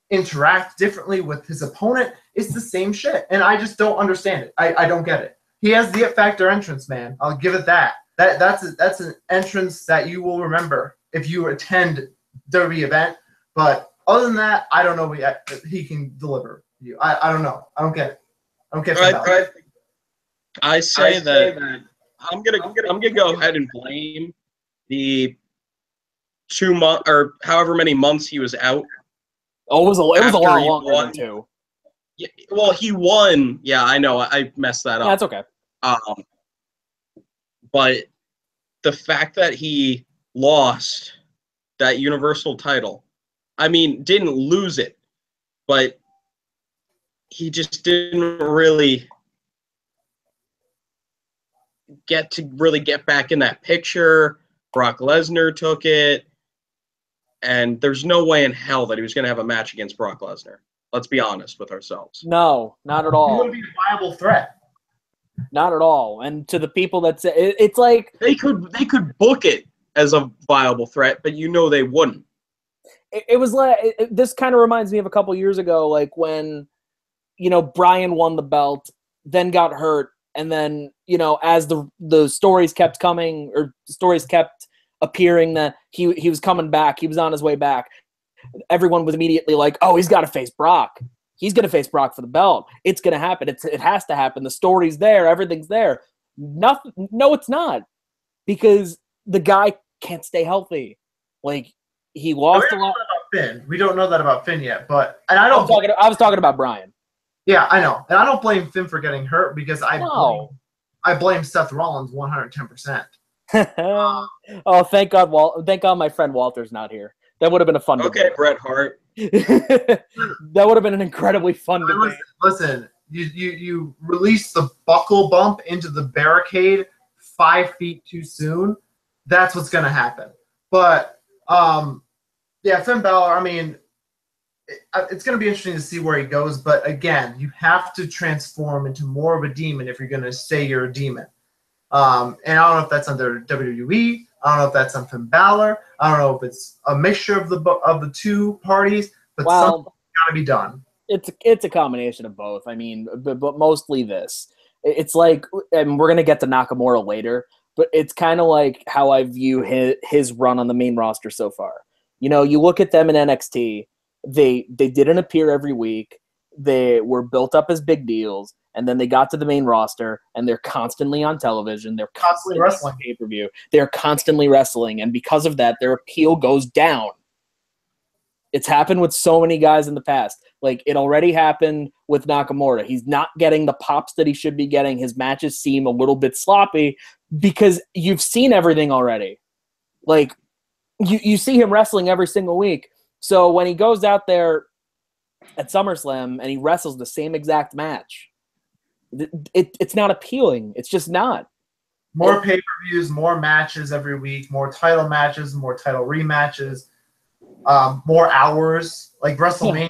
interact differently with his opponent. It's the same shit. And I just don't understand it. I don't get it. He has the It Factor entrance, man. I'll give it that. That's an entrance that you will remember if you attend WWE event. But other than that, I don't know what he can deliver you. I don't know. I don't get it. I don't get it. I say that I'm gonna go ahead and blame the 2 months or however many months he was out. Oh, it was a lot longer than 2. Yeah, well, he won. Yeah, I know. I messed that up. That's okay. But the fact that he lost that Universal title, I mean, didn't lose it, but he just didn't really get back in that picture. Brock Lesnar took it, and there's no way in hell that he was going to have a match against Brock Lesnar. Let's be honest with ourselves. No, not at all. He wouldn't be a viable threat. Not at all. And to the people that say it's like they could book it as a viable threat, but they wouldn't. It was like this kind of reminds me of a couple years ago, like when Bryan won the belt, then got hurt, and then as the stories kept coming or stories kept appearing that he was coming back, he was on his way back. Everyone was immediately like, "Oh, he's got to face Brock. He's going to face Brock for the belt. It's going to happen. It has to happen. The story's there. Everything's there." Nothing. No, it's not, because the guy can't stay healthy. Like he lost a lot. We don't know that about Finn yet, but I was talking about Bryan. Yeah, I know, and I don't blame Finn for getting hurt because I blame Seth Rollins 110%. Oh, thank God! Thank God, my friend Walter's not here. That would have been a fun debate. Okay, Bret Hart. That would have been an incredibly fun debate. Listen, you released the buckle bump into the barricade 5 feet too soon. That's what's going to happen. But, yeah, Finn Balor, I mean, it's going to be interesting to see where he goes. But, again, you have to transform into more of a demon if you're going to say you're a demon. And I don't know if that's under WWE. I don't know if that's on Finn Balor. I don't know if it's a mixture of the two parties, but something's got to be done. It's a combination of both. I mean, but mostly this. It's like, and we're gonna get to Nakamura later, but it's kind of like how I view his run on the main roster so far. You look at them in NXT. They didn't appear every week. They were built up as big deals. And then they got to the main roster, and they're constantly on television. They're constantly wrestling pay-per-view. They're constantly wrestling, and because of that, their appeal goes down. It's happened with so many guys in the past. Like, it already happened with Nakamura. He's not getting the pops that he should be getting. His matches seem a little bit sloppy because you've seen everything already. Like, you see him wrestling every single week. So when he goes out there at SummerSlam and he wrestles the same exact match, it's not appealing. It's just not. More pay-per-views, more matches every week, more title matches, more title rematches, more hours. Like WrestleMania,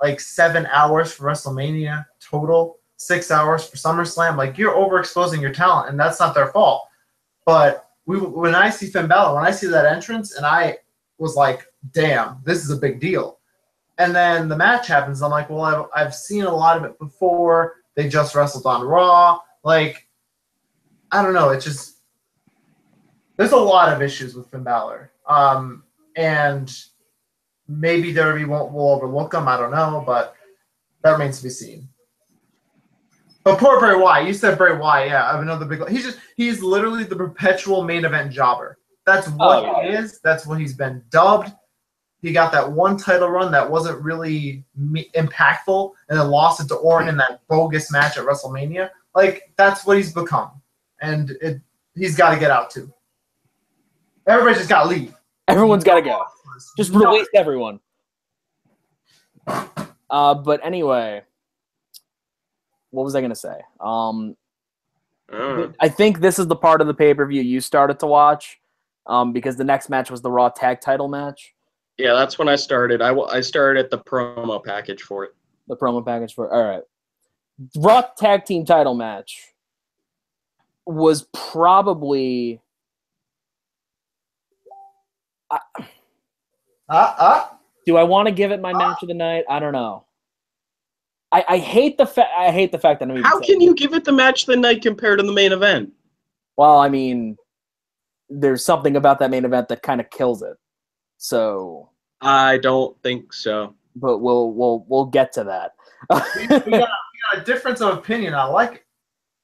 like 7 hours for WrestleMania total, 6 hours for SummerSlam. Like, you're overexposing your talent, and that's not their fault. But when I see Finn Balor, when I see that entrance, and I was like, damn, this is a big deal. And then the match happens. I'm like, well, I've seen a lot of it before. They just wrestled on Raw. Like, I don't know. It's just there's a lot of issues with Finn Balor. And maybe WWE will overlook them. I don't know, but that remains to be seen. But poor Bray Wyatt. You said Bray Wyatt. Yeah, I have another big. He's literally the perpetual main event jobber. That's what he is. That's what he's been dubbed. He got that one title run that wasn't really impactful, and then lost it to Orton in that bogus match at WrestleMania. Like, that's what he's become. And he's got to get out, too. Everybody just got to leave. Everyone's got to go. Just release everyone. But anyway, what was I going to say? I think this is the part of the pay-per-view you started to watch because the next match was the Raw Tag Title match. Yeah, that's when I started. I started at the promo package for it. The promo package for it. All right. Raw Tag Team Title match was probably... Do I want to give it my match of the night? I don't know. I hate the fact that I'm even How can you give it the match of the night compared to the main event? Well, I mean, there's something about that main event that kind of kills it. So I don't think so. But we'll get to that. we got a difference of opinion. I like it.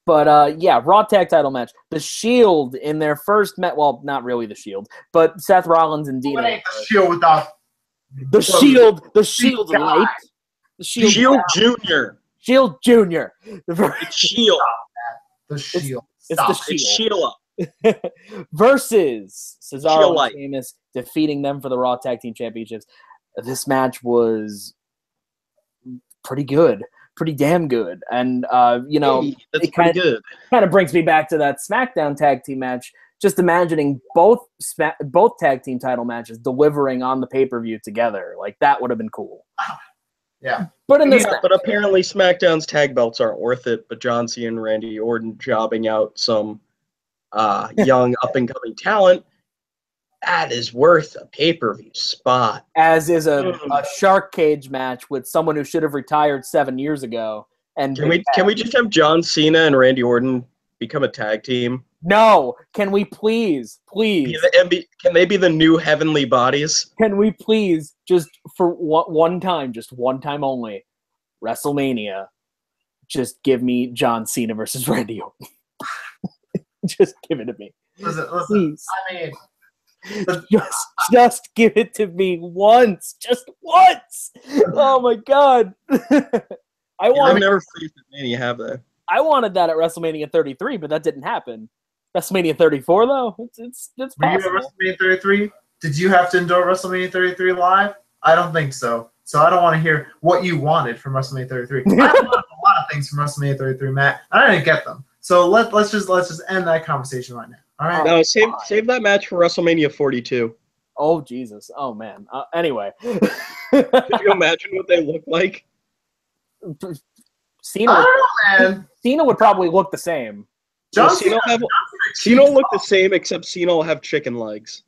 But yeah, Raw Tag Title match. The Shield in their first match. Well, not really the Shield, but Seth Rollins and Dino. What ain't the Shield without the Shield? The Shield Light. The Shield Junior. Shield Junior. It's Shield. The Shield. It's the Shield. It's Sheila. Versus Cesaro and Sheamus defeating them for the Raw Tag Team Championships. This match was pretty good, pretty damn good, and it kind of brings me back to that SmackDown Tag Team match. Just imagining both tag team title matches delivering on the pay-per-view together, like that would have been cool. Yeah, but apparently SmackDown's tag belts aren't worth it. But John Cena and Randy Orton jobbing out some young up-and-coming talent, that is worth a pay-per-view spot. As is a shark cage match with someone who should have retired 7 years ago. And can we just have John Cena and Randy Orton become a tag team? No. Can we please? Can they be the new heavenly bodies? Can we please, just for one time only, WrestleMania, just give me John Cena versus Randy Orton. Just give it to me. Listen, please. I mean... Just give it to me once. Just once. Oh my God. I've never faced Mania, have they? I wanted that at WrestleMania 33, but that didn't happen. WrestleMania 34, though, it's possible. Were you at WrestleMania 33? Did you have to endure WrestleMania 33 live? I don't think so. So I don't want to hear what you wanted from WrestleMania 33. I wanted a lot of things from WrestleMania 33, Matt. I didn't get them. So let's just end that conversation right now. All right. No, save that match for WrestleMania 42. Oh Jesus! Oh man. Anyway, could you imagine what they look like? Cena would probably look the same. Cena will look the same, except Cena will have chicken legs.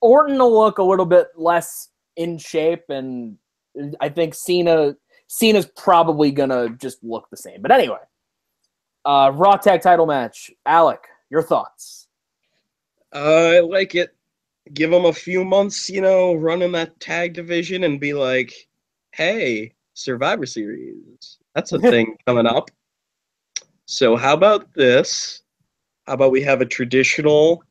Orton will look a little bit less in shape, and I think Cena's probably gonna just look the same. But anyway. Raw Tag Title match. Alec, your thoughts? I like it. Give them a few months, running that tag division and be like, hey, Survivor Series. That's a thing coming up. So how about this? How about we have a traditional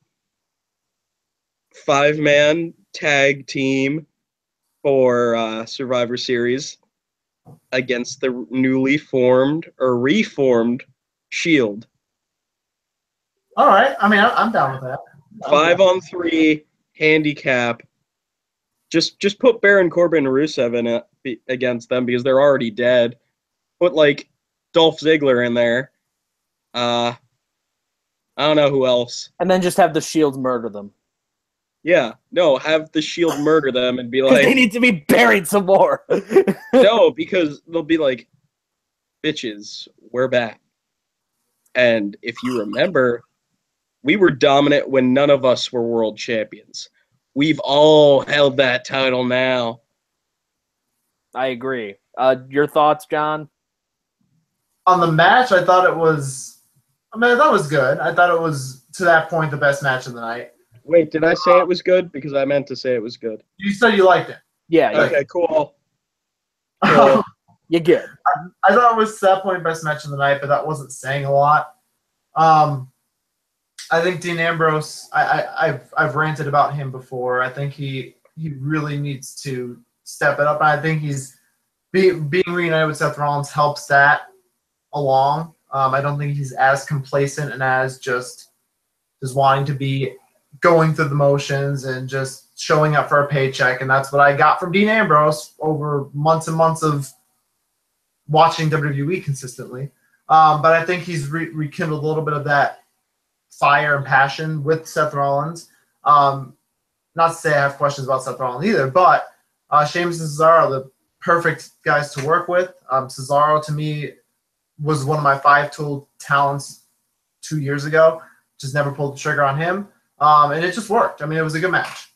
5-man tag team for Survivor Series against the newly formed or reformed Shield. All right. I mean, I'm down with that. 5-on-3 handicap. Just put Baron Corbin and Rusev in it against them because they're already dead. Put Dolph Ziggler in there, I don't know who else. And then just have the Shield murder them. Yeah, no, have the Shield murder them and be Because like, they need to be buried some more. no, because they'll be like, bitches, we're back. And if you remember, we were dominant when none of us were world champions. We've all held that title now. I agree. Your thoughts, John? On the match, I thought it was good. I thought it was, to that point, the best match of the night. Wait, did I say it was good? Because I meant to say it was good. You said you liked it. Yeah. Okay, cool. Cool. You're good. I thought it was, to that point, best match of the night, but that wasn't saying a lot. I think Dean Ambrose, I've ranted about him before. I think he really needs to step it up. And I think he's being reunited with Seth Rollins helps that along. I don't think he's as complacent and as just wanting to be going through the motions and just showing up for a paycheck. And that's what I got from Dean Ambrose over months and months of watching WWE consistently. But I think he's rekindled a little bit of that fire and passion with Seth Rollins. Not to say I have questions about Seth Rollins either, but Sheamus and Cesaro, the perfect guys to work with. Cesaro, to me, was one of my 5-tool talents 2 years ago. Just never pulled the trigger on him. And it just worked. I mean, it was a good match.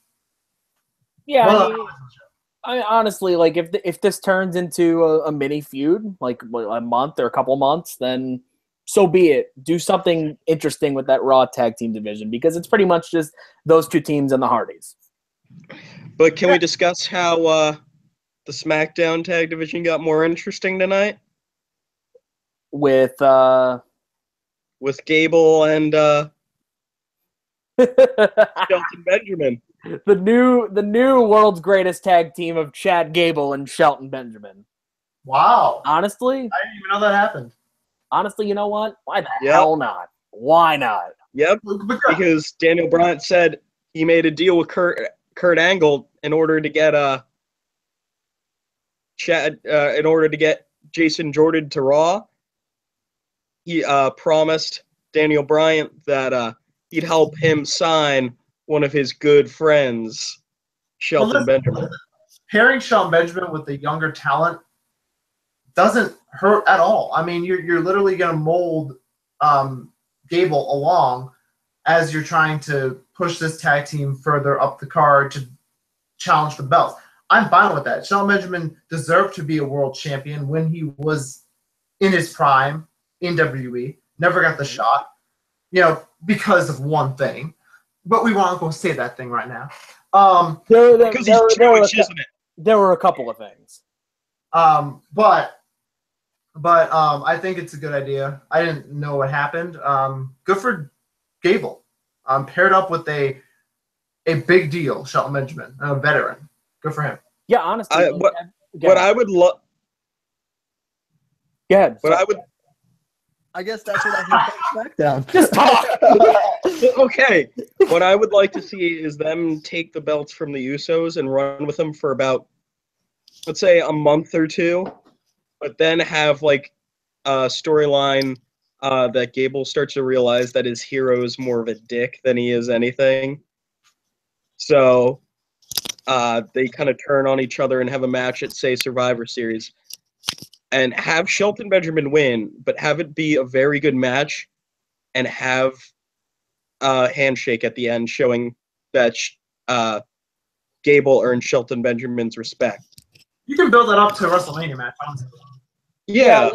Yeah, I mean, honestly, like if this turns into a mini feud, like a month or a couple months, then so be it. Do something interesting with that Raw tag team division, because it's pretty much just those two teams and the Hardys. But can we discuss how the SmackDown tag division got more interesting tonight? With Gable and Shelton Benjamin. The new world's greatest tag team of Chad Gable and Shelton Benjamin. Wow. Honestly? I didn't even know that happened. Honestly, you know what? Why the hell not? Why not? Yep, because Daniel Bryan said he made a deal with Kurt Angle in order to get Jason Jordan to Raw. He promised Daniel Bryan that he'd help him sign one of his good friends, Shelton Benjamin. Pairing Shelton Benjamin with the younger talent doesn't hurt at all. I mean, you're literally going to mold Gable along as you're trying to push this tag team further up the card to challenge for the belts. I'm fine with that. Shelton Benjamin deserved to be a world champion when he was in his prime in WWE. Never got the shot, because of one thing. But we won't go say that thing right now. Because he's Jewish, isn't it? There were a couple of things. But I think it's a good idea. I didn't know what happened. Good for Gable. Paired up with a big deal, Shelton Benjamin, a veteran. Good for him. Yeah, honestly. What I would love. Yeah. I guess that's what I think about SmackDown. Just talk. Okay. What I would like to see is them take the belts from the Usos and run with them for about, let's say, a month or two, but then have like a storyline that Gable starts to realize that his hero is more of a dick than he is anything. So they kind of turn on each other and have a match at, say, Survivor Series. And have Shelton Benjamin win, but have it be a very good match, and have a handshake at the end showing that Gable earned Shelton Benjamin's respect. You can build that up to a WrestleMania match, honestly. Yeah.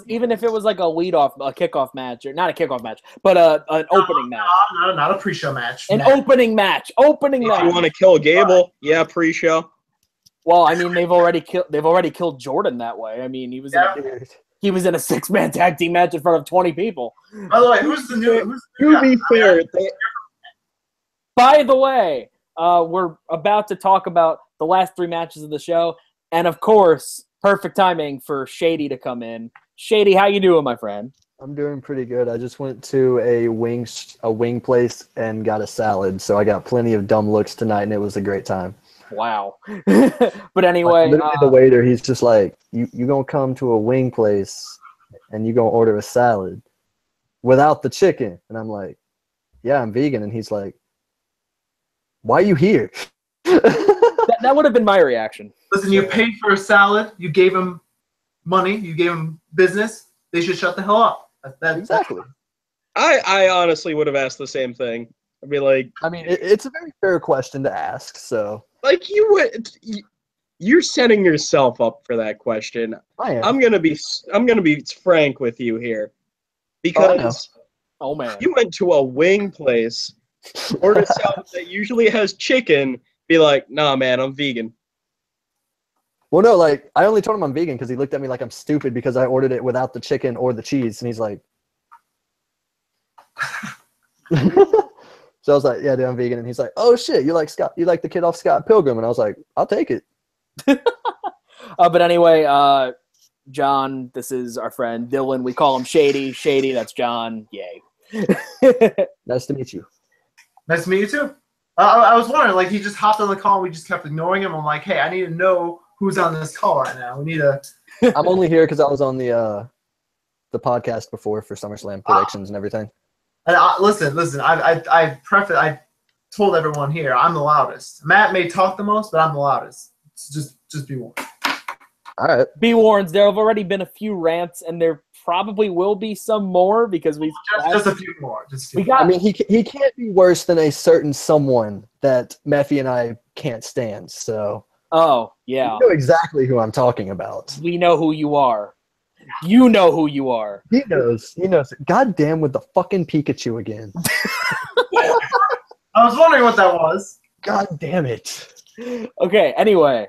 Even if it was like a kickoff match, or not a kickoff match, but an opening match. No, not a pre-show match. Opening match. If you want to kill Gable, pre-show. Well, I mean, they've already killed Jordan that way. I mean, he was in a 6-man tag team match in front of 20 people. By the way, who's the new? To be fair, By the way, we're about to talk about the last 3 matches of the show, and of course, perfect timing for Shady to come in. Shady, how you doing, my friend? I'm doing pretty good. I just went to a wing place and got a salad, so I got plenty of dumb looks tonight, and it was a great time. Wow. But anyway, literally the waiter, he's just like, you gonna come to a wing place and you gonna order a salad. without the chicken. And I'm like, yeah, I'm vegan. And he's like, why are you here? That would have been my reaction. Listen, you paid for a salad. You gave him money. You gave him business. They should shut the hell up. Exactly. I honestly would have asked the same thing. I'd be like, I mean, it's a very fair question to ask. So, like, you're setting yourself up for that question. I am. I'm gonna be frank with you here, because Oh man, you went to a wing place, ordered a salad that usually has chicken. Be like, nah, man, I'm vegan. Well, no, like, I only told him I'm vegan because he looked at me like I'm stupid because I ordered it without the chicken or the cheese. And he's like, so I was like, yeah, dude, I'm vegan. And he's like, oh, shit, you like the kid off Scott Pilgrim? And I was like, I'll take it. But anyway, John, this is our friend Dylan. We call him Shady. Shady, that's John. Yay. Nice to meet you. Nice to meet you, too. I was wondering, like, he just hopped on the call and we just kept ignoring him. I'm like, hey, I need to know who's on this call right now. We need to. I'm only here because I was on the podcast before for SummerSlam predictions and everything. And listen. I told everyone here I'm the loudest. Matt may talk the most, but I'm the loudest. Just be warned. All right. Be warned. There have already been a few rants, and there probably will be some more because we just a few more. I mean, he can't be worse than a certain someone that Meffy and I can't stand. So. Oh yeah. You know exactly who I'm talking about. We know who you are. You know who you are. He knows. God damn with the fucking Pikachu again. I was wondering what that was. God damn it. Okay, anyway.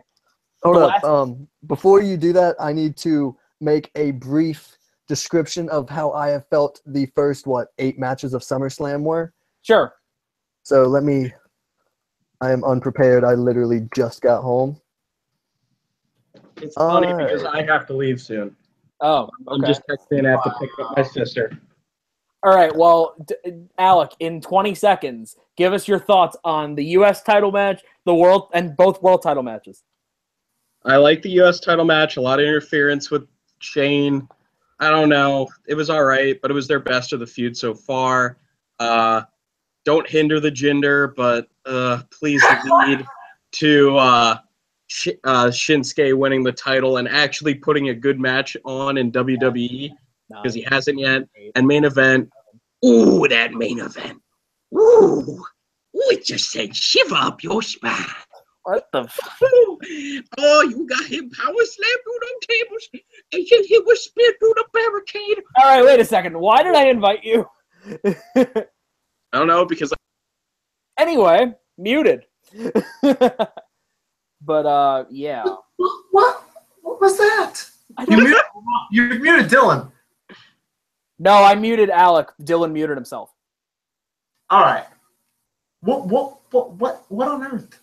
Hold up. Before you do that, I need to make a brief description of how I have felt the first, 8 matches of SummerSlam were. Sure. So I am unprepared. I literally just got home. It's funny because I have to leave soon. Oh, okay. I'm just texting. I have to pick up my sister. All right, well, Alec, in 20 seconds, give us your thoughts on the U.S. title match, both world title matches. I like the U.S. title match. A lot of interference with Shane. I don't know. It was all right, but it was their best of the feud so far. Don't hinder the gender, but please lead to Shinsuke winning the title and actually putting a good match on in WWE because he hasn't yet. And main event. Ooh, that main event. Ooh, it just said shiver up your spine. What the Oh, you got him power slam through them tables, and then he was spear through the barricade. All right, wait a second. Why did I invite you? I don't know, because... Anyway, muted. But, yeah. What was that? You muted Dylan. No, I muted Alec. Dylan muted himself. All right. What on earth?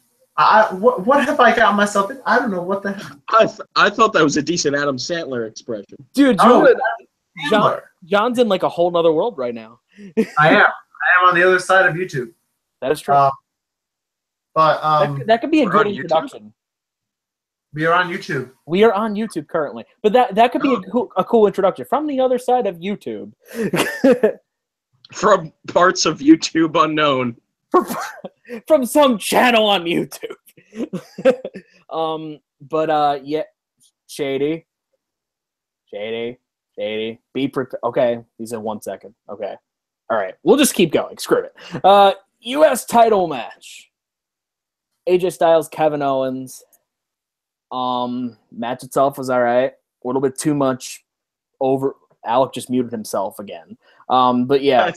What have I got myself in? I don't know what the hell. I thought that was a decent Adam Sandler expression. Dude, John's in like a whole nother world right now. I am on the other side of YouTube. That is true. But that could be a good introduction. We are on YouTube. We are on YouTube currently, but that could be a cool introduction from the other side of YouTube. From parts of YouTube unknown. From some channel on YouTube. Yeah, Shady. Be prepared. Okay, he's in 1 second. Okay, all right. We'll just keep going. Screw it. U.S. title match. AJ Styles, Kevin Owens. Match itself was all right. A little bit too much over. Alec just muted himself again. But yeah,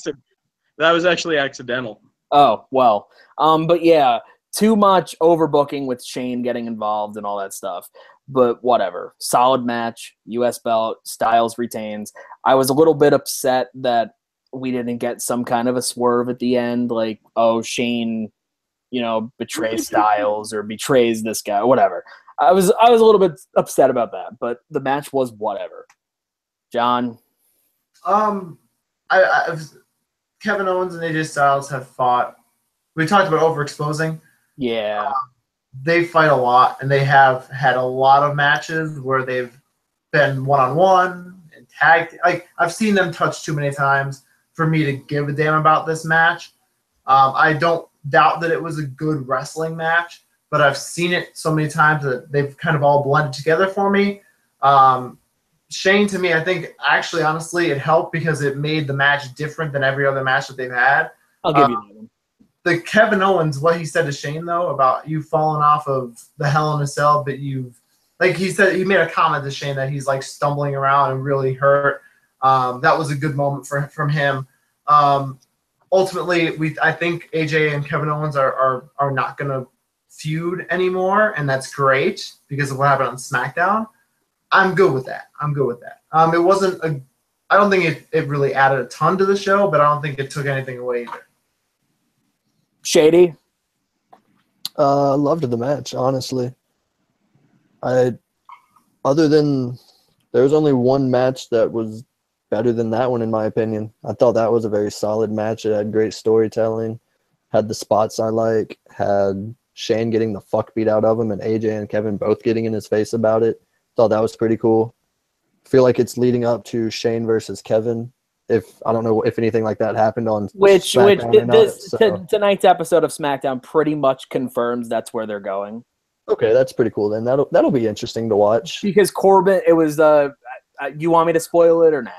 that was actually accidental. Oh, well. But yeah, too much overbooking with Shane getting involved and all that stuff. But whatever. Solid match, U.S. belt, Styles retains. I was a little bit upset that we didn't get some kind of a swerve at the end, like, oh, Shane, betrays Styles or betrays this guy, whatever. I was a little bit upset about that, but the match was whatever. John? Kevin Owens and AJ Styles have fought. We talked about overexposing. Yeah. They fight a lot, and they have had a lot of matches where they've been one-on-one and tagged. Like, I've seen them touch too many times. for me to give a damn about this match. I don't doubt that it was a good wrestling match, but I've seen it so many times that they've kind of all blended together for me. Shane, to me, I think actually, honestly, it helped because it made the match different than every other match that they've had. I'll give you that one. The Kevin Owens, what he said to Shane, though, about you falling off of the Hell in a Cell, but he said, he made a comment to Shane that he's like stumbling around and really hurt. That was a good moment from him. Ultimately, I think AJ and Kevin Owens are not going to feud anymore, and that's great because of what happened on SmackDown. I'm good with that. It wasn't I don't think it really added a ton to the show, but I don't think it took anything away either. Shady? Loved the match, honestly. Other than there was only one match that was better than that one, in my opinion. I thought that was a very solid match. It had great storytelling, had the spots I like, had Shane getting the fuck beat out of him, and AJ and Kevin both getting in his face about it. Thought that was pretty cool. Feel like it's leading up to Shane versus Kevin. I don't know if anything like that happened on tonight's episode of SmackDown pretty much confirms that's where they're going. Okay, that's pretty cool. Then that'll be interesting to watch. Because Corbin, it was you want me to spoil it or nah?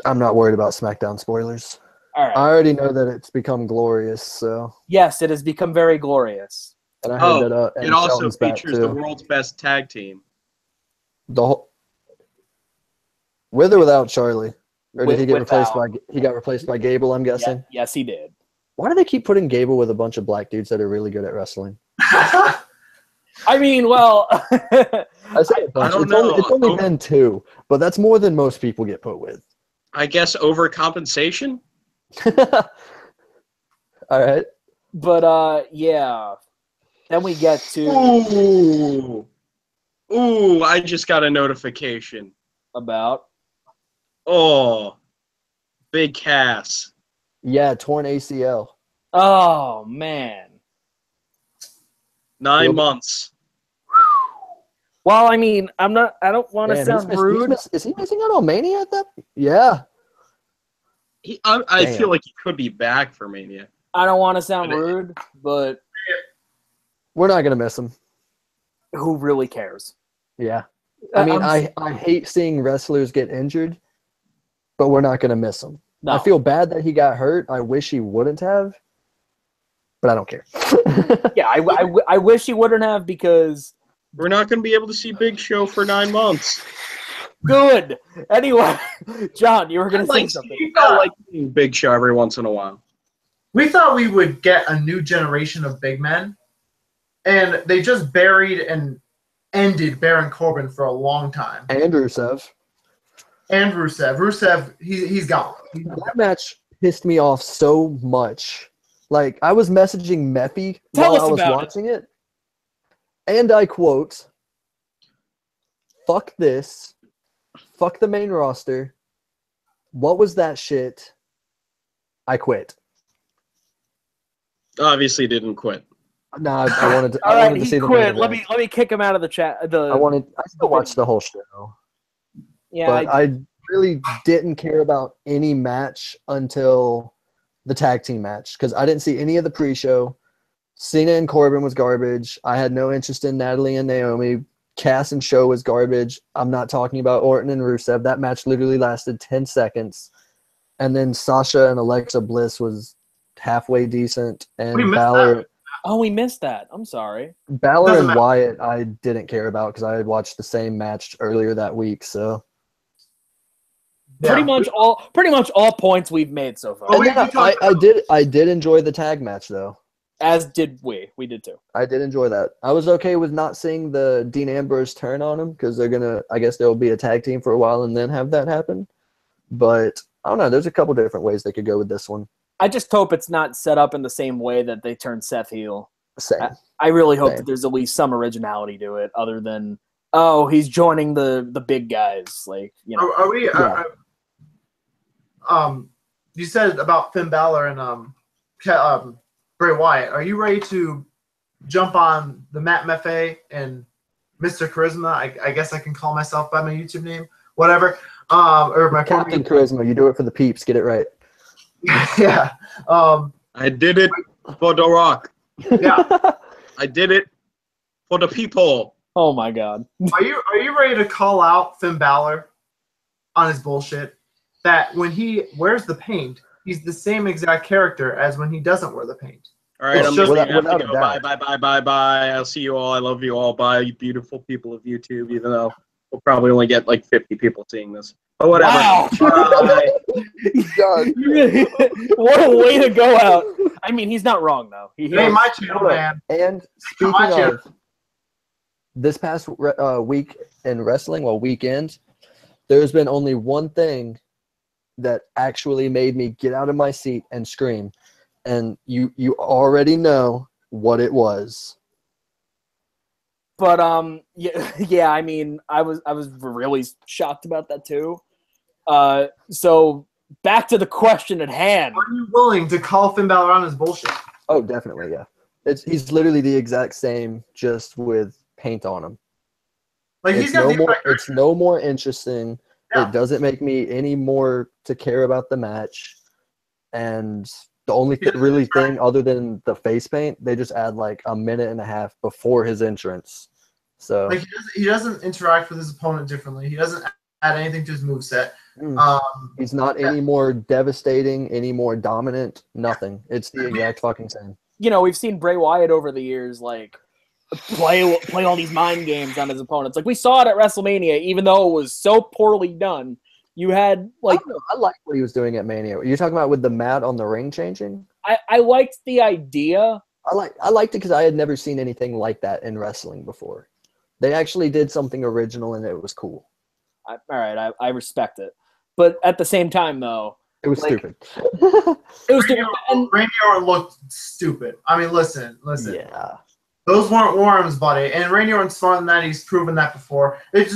I'm not worried about SmackDown spoilers. All right. I already know that it's become glorious. So yes, it has become very glorious. And I heard that. It also features the world's best tag team. With or without Charlie? Or did he get replaced by Gable, I'm guessing? Yeah, yes, he did. Why do they keep putting Gable with a bunch of black dudes that are really good at wrestling? I mean, well, I say a bunch. It's only been two, but that's more than most people get put with. I guess overcompensation? All right. But, yeah. Then we get to... Ooh, I just got a notification. About? Oh, Big Cass. Yeah, torn ACL. Oh, man. 9 months. Well, I mean, I don't want to sound rude. Is he missing out on Mania at that? Yeah. I feel like he could be back for Mania. I don't want to sound rude, but... We're not going to miss him. Who really cares? Yeah. I mean, I hate seeing wrestlers get injured, but we're not going to miss him. No. I feel bad that he got hurt. I wish he wouldn't have, but I don't care. Yeah, I wish he wouldn't have because... We're not going to be able to see Big Show for 9 months. Good. Anyway, John, you were going to say something. I like seeing Big Show every once in a while. We thought we would get a new generation of big men, and they just buried and ended Baron Corbin for a long time. And Rusev. Rusev, he's gone. That match pissed me off so much. Like, I was messaging Meffy while I was watching it. And I quote, "Fuck this. Fuck the main roster. What was that shit? I quit." Obviously didn't quit. No, I wanted to. All right, to see he quit. Let me kick him out of the chat. I still watched the whole show. Yeah, but I really didn't care about any match until the tag team match because I didn't see any of the pre-show. Cena and Corbin was garbage. I had no interest in Natalya and Naomi. Cass and Show was garbage. I'm not talking about Orton and Rusev. That match literally lasted 10 seconds. And then Sasha and Alexa Bliss was halfway decent. And Balor. Oh, we missed that. I'm sorry. Balor and Wyatt I didn't care about because I had watched the same match earlier that week. So yeah. Pretty much all points we've made so far. I did enjoy the tag match though. As did we. We did too. I did enjoy that. I was okay with not seeing the Dean Ambrose turn on him because I guess there'll be a tag team for a while and then have that happen. But I don't know. There's a couple different ways they could go with this one. I just hope it's not set up in the same way that they turned Seth heel. Same. I really hope that there's at least some originality to it other than, oh, he's joining the big guys. Like, you know. Are we you said about Finn Balor and Bray Wyatt. Are you ready to jump on the Matt Meffy and Mr. Charisma? I guess I can call myself by my YouTube name. Whatever. Or my Captain Charisma. You do it for the peeps. Get it right. Yeah. I did it for The Rock. Yeah. I did it for the people. Oh my God. Are you ready to call out Finn Balor on his bullshit? That when he wears the paint, he's the same exact character as when he doesn't wear the paint. All right, It's I'm just- just have without to a go. Bye, doubt. bye, bye, bye, bye. I'll see you all. I love you all. Bye, you beautiful people of YouTube, even though we'll probably only get like 50 people seeing this. But whatever. Wow. Bye. God. What a way to go out. I mean, he's not wrong, though. He It ain't my is- channel, man. And speaking Watch it. of this past week in wrestling, weekend, there's been only one thing that actually made me get out of my seat and scream, and you already know what it was. But yeah. I mean, I was really shocked about that too. So back to the question at hand. Are you willing to call Finn Balor on his bullshit? Oh, definitely, yeah. He's literally the exact same, just with paint on him. Like he's It's got no the more. effect. It's no more interesting. Yeah. It doesn't make me any more to care about the match. And the only thing other than the face paint, they just add like a minute and a half before his entrance. So Like he doesn't interact with his opponent differently. He doesn't add anything to his moveset. he's not any more devastating, any more dominant. Nothing. It's the exact fucking same. You know, we've seen Bray Wyatt over the years, like play all these mind games on his opponents. Like we saw it at WrestleMania, even though it was so poorly done. You had like I like what he was doing at Mania. You're talking about with the mat on the ring changing? I liked the idea. I liked it because I had never seen anything like that in wrestling before. They actually did something original and it was cool. All right, I respect it, but at the same time, though, It was like, stupid. It was stupid. And Randy Orton looked stupid. I mean, listen. Yeah. Those weren't worms, buddy. And Randy Orton's smarter than that. He's proven that before. It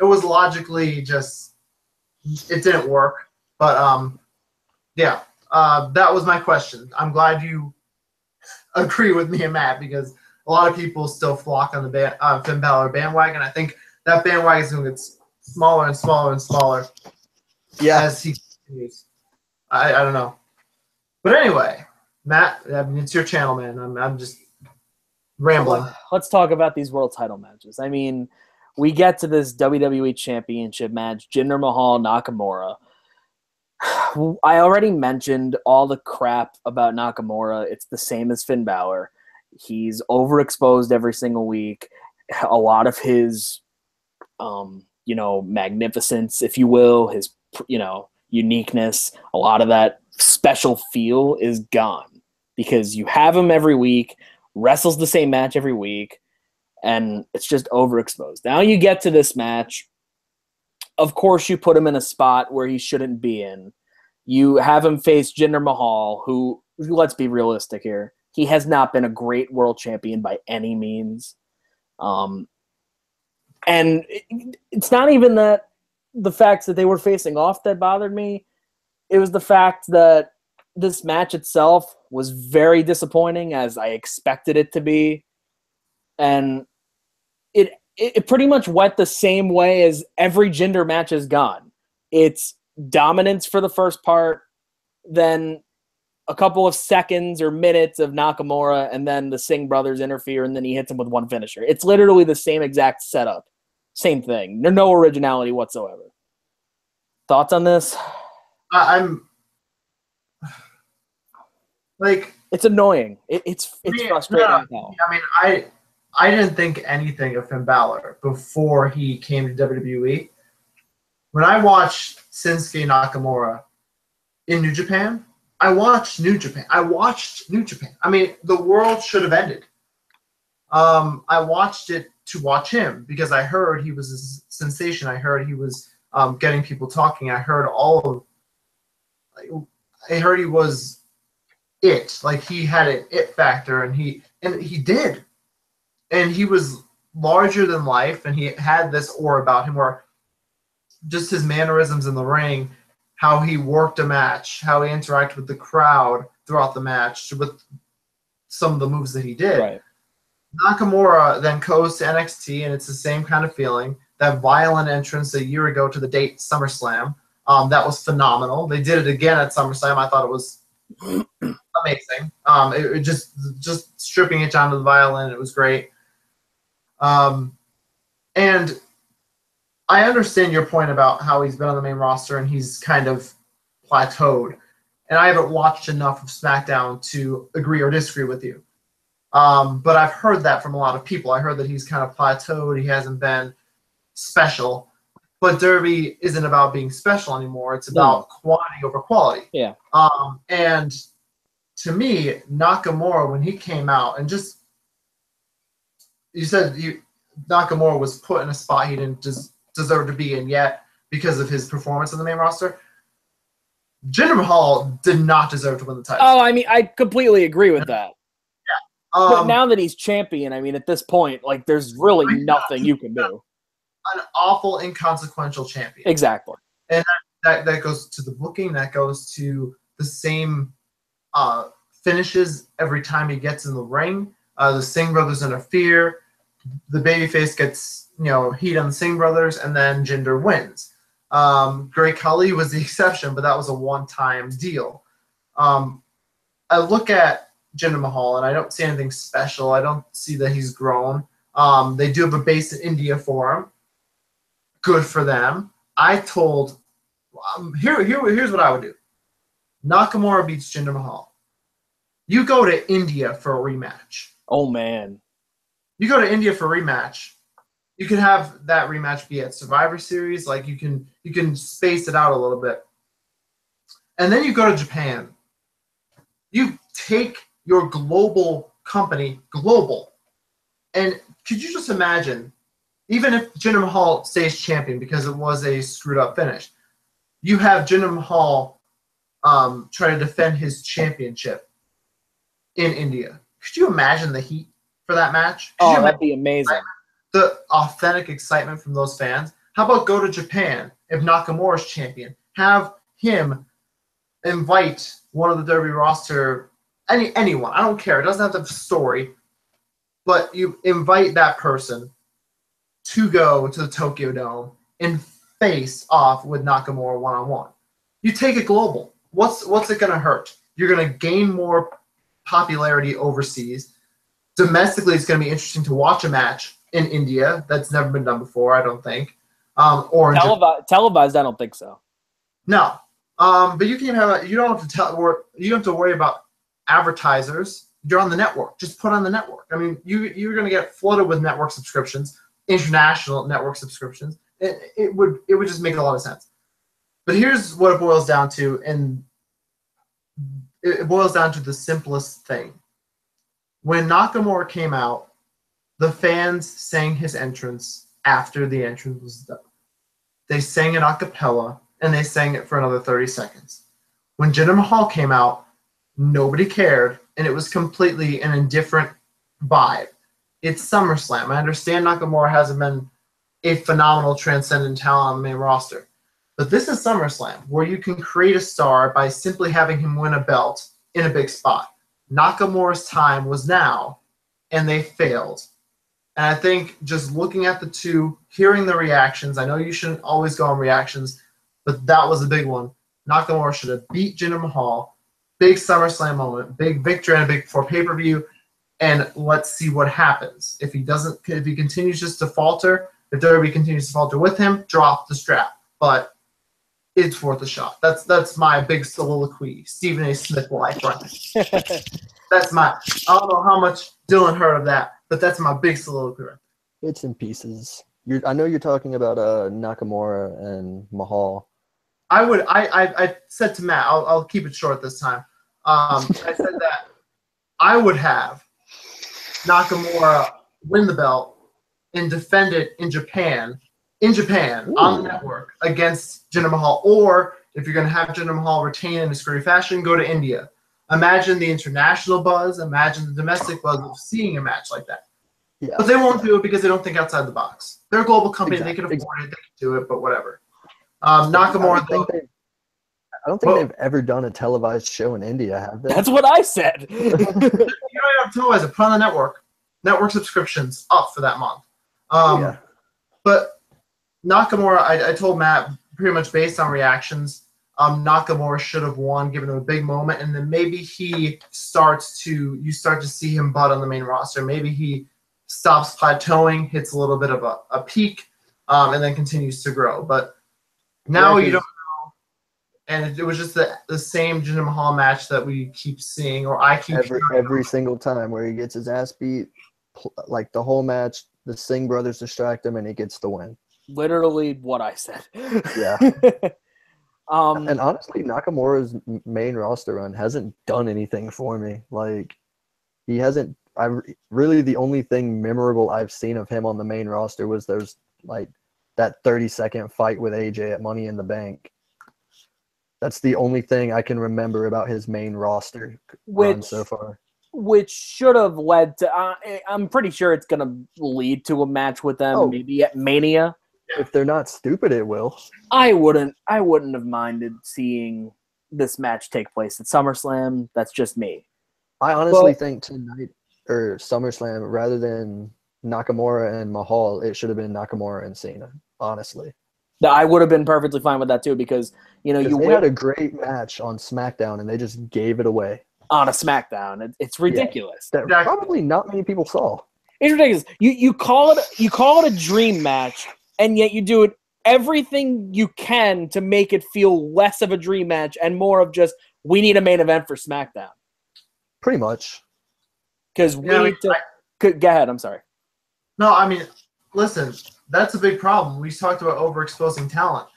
was logically just, it didn't work. But, yeah. That was my question. I'm glad you agree with me and Matt because a lot of people still flock on the Finn Balor bandwagon. I think that bandwagon is going to get smaller and smaller and smaller as he continues. I don't know. But anyway, Matt, I mean, it's your channel, man. I'm just rambling. Let's talk about these world title matches. I mean, we get to this WWE Championship match, Jinder Mahal, Nakamura. I already mentioned all the crap about Nakamura. It's the same as Finn Balor. He's overexposed every single week. A lot of his, magnificence, if you will, his, uniqueness, a lot of that special feel is gone because you have him every week, wrestles the same match every week, and it's just overexposed. Now you get to this match. Of course, you put him in a spot where he shouldn't be in. You have him face Jinder Mahal, who, let's be realistic here, he has not been a great world champion by any means. And it's not even that the fact that they were facing off that bothered me. It was the fact that this match itself was very disappointing, as I expected it to be. And it pretty much went the same way as every Jinder match has gone. It's dominance for the first part, then a couple of seconds or minutes of Nakamura, and then the Singh brothers interfere, and then he hits him with one finisher. It's literally the same exact setup. Same thing. There's no originality whatsoever. Thoughts on this? I'm like, it's annoying. It's frustrating. I mean, I didn't think anything of Finn Balor before he came to WWE. When I watched Shinsuke Nakamura in New Japan, I watched New Japan. I mean, the world should have ended. I watched it to watch him because I heard he was a sensation. I heard he was getting people talking. I heard I heard he was it. Like he had an it factor, and he did. And he was larger than life, and he had this aura about him where just his mannerisms in the ring, how he worked a match, how he interacted with the crowd throughout the match, with some of the moves that he did. Right. Nakamura then goes to NXT, and it's the same kind of feeling. That violent entrance a year ago to the date SummerSlam, That was phenomenal. They did it again at SummerSlam. I thought it was amazing. It just stripping it down to the violin. It was great. And I understand your point about how he's been on the main roster and he's kind of plateaued. And I haven't watched enough of SmackDown to agree or disagree with you. But I've heard that from a lot of people. I heard that he's kind of plateaued. He hasn't been special. But Derby isn't about being special anymore. It's about quantity over quality. Yeah. And to me, Nakamura, when he came out, and just you said Nakamura was put in a spot he didn't deserve to be in yet because of his performance on the main roster. Jinder Mahal did not deserve to win the title. Oh, I mean, I completely agree with that. Yeah. But now that he's champion, I mean, at this point, like, there's really nothing you can do. An awful, inconsequential champion. Exactly. And that goes to the booking. That goes to the same finishes every time he gets in the ring. The Singh brothers interfere. The babyface gets heat on the Singh brothers, and then Jinder wins. Great Khali was the exception, but that was a one-time deal. I look at Jinder Mahal, and I don't see anything special. I don't see that he's grown. They do have a base in India for him. Good for them. I told here's what I would do. Nakamura beats Jinder Mahal. You go to India for a rematch. Oh, man. You go to India for a rematch. You can have that rematch be at Survivor Series. Like you can space it out a little bit. And then you go to Japan. You take your global company global. And could you just imagine, even if Jinder Mahal stays champion because it was a screwed up finish, you have Jinder Mahal try to defend his championship in India. Could you imagine the heat for that match? Oh, that'd be amazing. The authentic excitement from those fans. How about go to Japan if Nakamura's champion? Have him invite one of the Derby roster, anyone. I don't care. It doesn't have to have a story. But you invite that person to go to the Tokyo Dome and face off with Nakamura one-on-one. You take it global. What's it going to hurt? You're going to gain more popularity overseas. Domestically, it's going to be interesting to watch a match in India. That's never been done before, I don't think. Or televised, I don't think so. No. But you can have you don't have to worry about advertisers. You're on the network. Just put on the network. I mean, you're going to get flooded with network subscriptions, international network subscriptions. It would just make a lot of sense. But here's what it boils down to, and it boils down to the simplest thing. When Nakamura came out, the fans sang his entrance after the entrance was done. They sang it a cappella, and they sang it for another 30 seconds. When Jinder Mahal came out, nobody cared, and it was completely an indifferent vibe. It's SummerSlam. I understand Nakamura hasn't been a phenomenal transcendent talent on the main roster. But this is SummerSlam, where you can create a star by simply having him win a belt in a big spot. Nakamura's time was now, and they failed. And I think just looking at the two, hearing the reactions, I know you shouldn't always go on reactions, but that was a big one. Nakamura should have beat Jinder Mahal. Big SummerSlam moment, big victory and a big for pay-per-view, and let's see what happens. If he continues just to falter, if Derby continues to falter with him, drop the strap. But it's worth a shot. That's my big soliloquy. Stephen A. Smith life right now. That's I don't know how much Dylan heard of that, but that's my big soliloquy right there. Bits and pieces. I know you're talking about Nakamura and Mahal. I said to Matt, I'll keep it short this time. I said that I would have Nakamura win the belt and defend it in Japan Ooh. On the network against Jinder Mahal. Or if you're going to have Jinder Mahal retain in a screwy fashion, go to India. Imagine the international buzz. Imagine the domestic buzz of seeing a match like that. Yeah. But they won't do it because they don't think outside the box. They're a global company. Exactly. They can afford it. They can do it, but whatever. Nakamura, I don't think they've ever done a televised show in India, have they? That's what I said. You don't have to televise it. Put on the network. Network subscriptions up for that month. But Nakamura, I told Matt pretty much based on reactions, Nakamura should have won, given him a big moment, and then maybe you start to see him butt on the main roster. Maybe he stops plateauing, hits a little bit of a peak, and then continues to grow. But now you don't know. And it was just the same Jinder Mahal match that we keep seeing, or I keep every single time where he gets his ass beat, like the whole match, the Singh brothers distract him and he gets the win. Literally what I said. Yeah. And honestly, Nakamura's main roster run hasn't done anything for me. Like, he hasn't. Really the only thing memorable I've seen of him on the main roster was there's like that 30-second fight with AJ at Money in the Bank. That's the only thing I can remember about his main roster run so far. Which should have led to. I'm pretty sure it's gonna lead to a match with them, maybe at Mania. If they're not stupid, it will. I wouldn't have minded seeing this match take place at SummerSlam. That's just me. I honestly think tonight or SummerSlam, rather than Nakamura and Mahal, it should have been Nakamura and Cena. Honestly, I would have been perfectly fine with that too, because they had a great match on SmackDown and they just gave it away on a SmackDown. It's ridiculous. That probably not many people saw. It's ridiculous. You call it a dream match, and yet you do it everything you can to make it feel less of a dream match and more of just, we need a main event for SmackDown. Pretty much. Because we need to... Go ahead, I'm sorry. No, I mean, listen, that's a big problem. We talked about overexposing talent.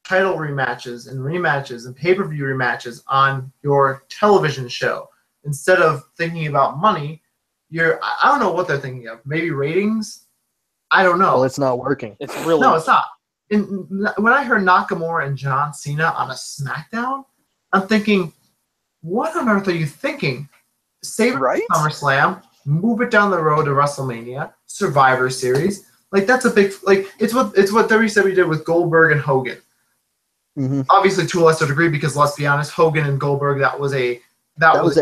Title rematches and pay-per-view rematches on your television show. Instead of thinking about money, I don't know what they're thinking of. Maybe ratings? I don't know. Well, it's not working. It's really... No, it's not. When I heard Nakamura and John Cena on a SmackDown, I'm thinking, what on earth are you thinking? Save it for SummerSlam, move it down the road to WrestleMania, Survivor Series. Like, that's a big... Like, it's what WWE did with Goldberg and Hogan. Mm-hmm. Obviously, to a lesser degree, because let's be honest, Hogan and Goldberg, that was a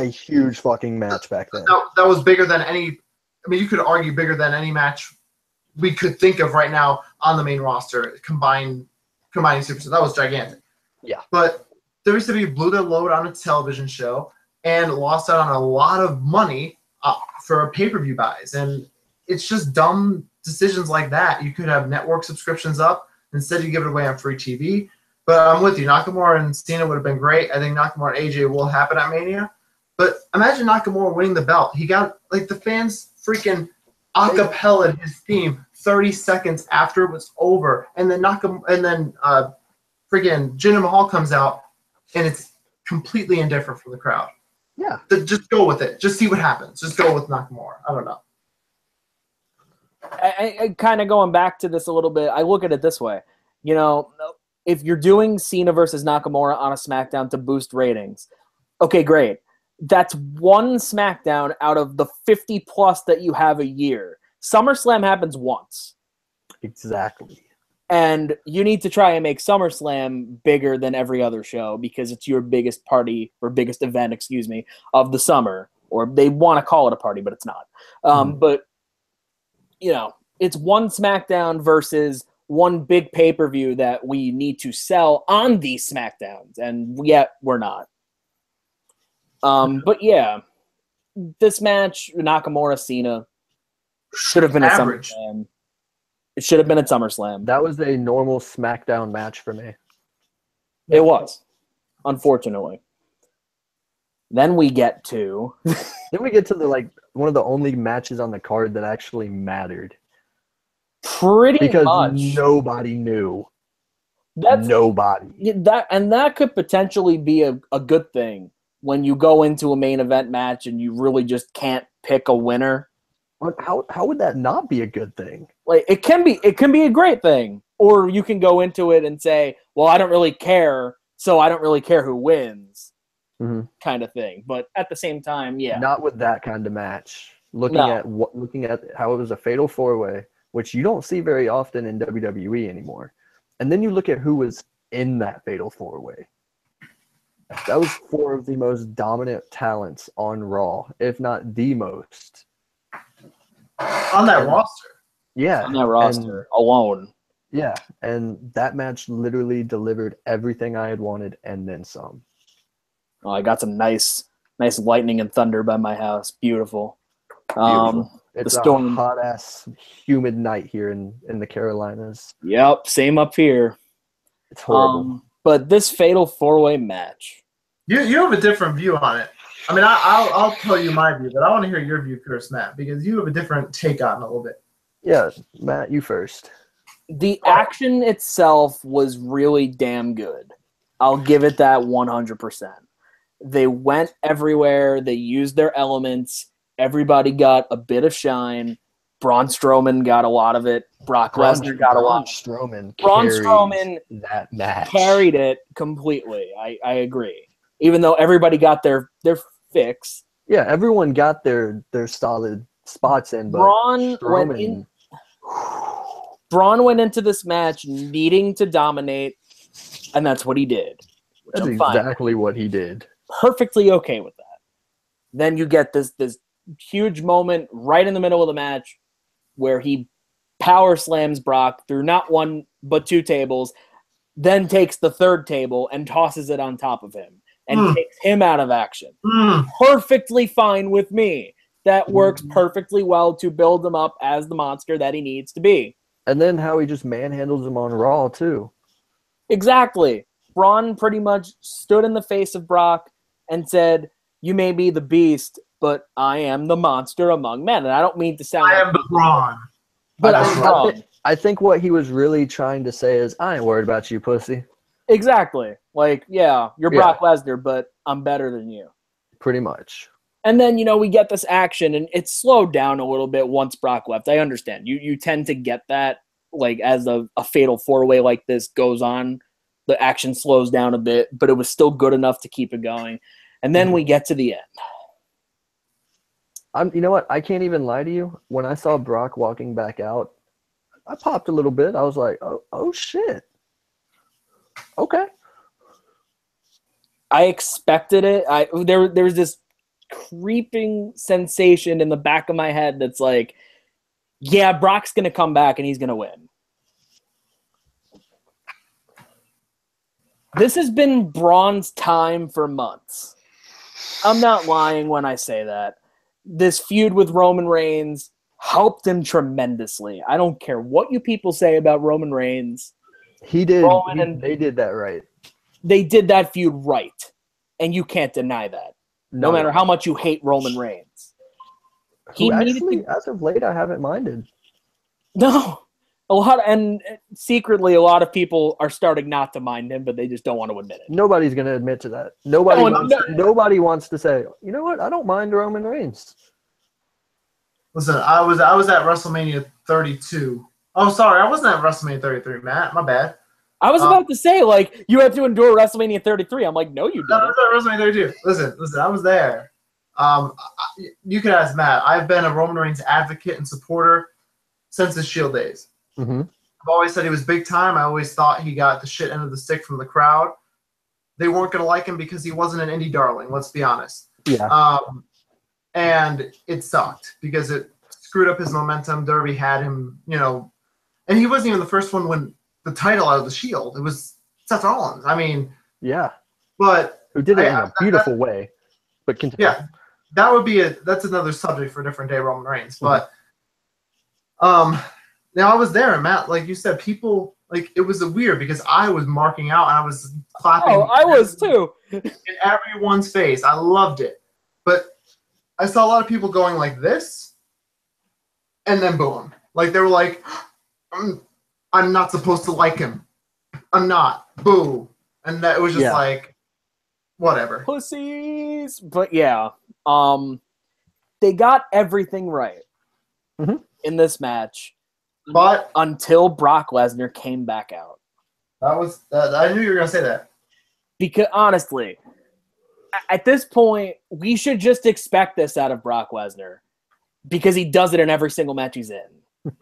huge fucking match back then. That was bigger than any... I mean, you could argue bigger than any match we could think of right now on the main roster, combining superstars. That was gigantic. Yeah. But WWE blew their load on its television show and lost out on a lot of money for pay-per-view buys. And it's just dumb decisions like that. You could have network subscriptions up. Instead, you give it away on free TV. But I'm with you. Nakamura and Cena would have been great. I think Nakamura and AJ will happen at Mania. But imagine Nakamura winning the belt. He got, like, the fans freaking acapella his theme 30 seconds after it was over. And then freaking Jinder Mahal comes out, and it's completely indifferent from the crowd. Yeah. Just go with it. Just see what happens. Just go with Nakamura. I don't know. I kind of going back to this a little bit, I look at it this way. If you're doing Cena versus Nakamura on a SmackDown to boost ratings, okay, great. That's one SmackDown out of the 50-plus that you have a year. SummerSlam happens once. Exactly. And you need to try and make SummerSlam bigger than every other show because it's your biggest party or biggest event, of the summer. Or they want to call it a party, but it's not. But, it's one SmackDown versus one big pay-per-view that we need to sell on these SmackDowns. And yet we're not. But yeah, this match, Nakamura-Cena, should have been at SummerSlam. It should have been at SummerSlam. That was a normal SmackDown match for me. It was, unfortunately. Then we get to the one of the only matches on the card that actually mattered. Pretty much. Because nobody knew. Nobody. That could potentially be a good thing when you go into a main event match and you really just can't pick a winner. How would that not be a good thing? Like, it can be a great thing. Or you can go into it and say, well, I don't really care, so I don't really care who wins. Mm-hmm. Kind of thing. But at the same time, yeah. Not with that kind of match. Looking at how it was a fatal four-way, which you don't see very often in WWE anymore. And then you look at who was in that fatal four-way. That was four of the most dominant talents on Raw, if not the most. On that roster. Yeah. On that roster alone. Yeah, and that match literally delivered everything I had wanted and then some. Oh, I got some nice lightning and thunder by my house. Beautiful. Beautiful. It's the storm. a hot-ass, humid night here in the Carolinas. Yep, same up here. It's horrible. But this fatal 4-way match. You have a different view on it. I mean, I'll tell you my view, but I want to hear your view first, Matt, because you have a different take on it a little bit. Yeah, Matt, you first. The action itself was really damn good. I'll give it that 100%. They went everywhere. They used their elements. Everybody got a bit of shine. Braun Strowman got a lot of it. Brock Lesnar got a lot. Braun Strowman that match. Carried it completely. I agree. Even though everybody got their fix. Yeah, everyone got their solid spots in, but Braun went into this match needing to dominate, and that's what he did. That's exactly what he did. Perfectly okay with that. Then you get this huge moment right in the middle of the match where he power slams Brock through not one but two tables, then takes the third table and tosses it on top of him and takes him out of action. Perfectly fine with me. That works perfectly well to build him up as the monster that he needs to be. And then how he just manhandles him on Raw, too. Exactly. Braun pretty much stood in the face of Brock and said, "You may be the beast, but I am the monster among men." And I don't mean to sound I am the Braun. But I'm wrong. I think what he was really trying to say is, I ain't worried about you, pussy. Exactly. Like, yeah, you're Brock Lesnar, but I'm better than you. Pretty much. And then, we get this action, and it slowed down a little bit once Brock left. I understand. You tend to get that, like, as a fatal four-way like this goes on, the action slows down a bit, but it was still good enough to keep it going. And then we get to the end. You know what? I can't even lie to you. When I saw Brock walking back out, I popped a little bit. I was like, oh shit. Okay. I expected it. There was this creeping sensation in the back of my head that's like, yeah, Brock's going to come back and he's going to win. This has been Braun's time for months. I'm not lying when I say that. This feud with Roman Reigns helped him tremendously. I don't care what you people say about Roman Reigns. He did. They did that right. They did that feud right. And you can't deny that. No matter how much you hate Roman Reigns. As of late, I haven't minded. No. Secretly, a lot of people are starting not to mind him, but they just don't want to admit it. Nobody's going to admit to that. Nobody wants to say, you know what? I don't mind Roman Reigns. Listen, I was at WrestleMania 32. Oh, sorry, I wasn't at WrestleMania 33, Matt. My bad. I was about to say, like, you had to endure WrestleMania 33. I'm like, no, you didn't. No, I was at WrestleMania 32. Listen, I was there. You can ask Matt. I've been a Roman Reigns advocate and supporter since his Shield days. Mm-hmm. I've always said he was big time. I always thought he got the shit end of the stick from the crowd. They weren't going to like him because he wasn't an indie darling, let's be honest. Yeah. And it sucked because it screwed up his momentum. Derby had him, and he wasn't even the first one when the title out of the Shield. It was Seth Rollins. I mean, yeah. But who did it in a beautiful way. But continue. Yeah. That's another subject for a different day, Roman Reigns. Mm-hmm. But now I was there, and Matt, like you said, people it was weird because I was marking out and I was clapping. Oh, I was too. In everyone's face. I loved it. But I saw a lot of people going like this, and then boom. Like they were like, I'm not supposed to like him. I'm not. Boo. And that was just like, whatever. Pussies. But yeah, they got everything right in this match. But until Brock Lesnar came back out. I knew you were going to say that. Because honestly, at this point, we should just expect this out of Brock Lesnar. Because he does it in every single match he's in.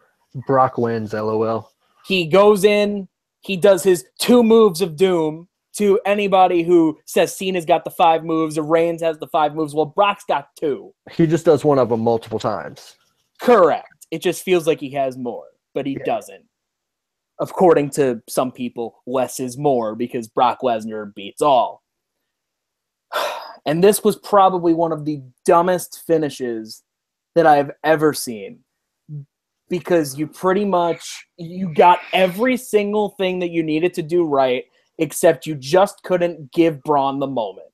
Brock wins, LOL. He goes in, he does his 2 moves of doom to anybody who says Cena's got the 5 moves or Reigns has the 5 moves. Well, Brock's got 2. He just does one of them multiple times. Correct. It just feels like he has more, but he doesn't. According to some people, less is more because Brock Lesnar beats all. And this was probably one of the dumbest finishes that I've ever seen. Because you got every single thing that you needed to do right, except you just couldn't give Braun the moment.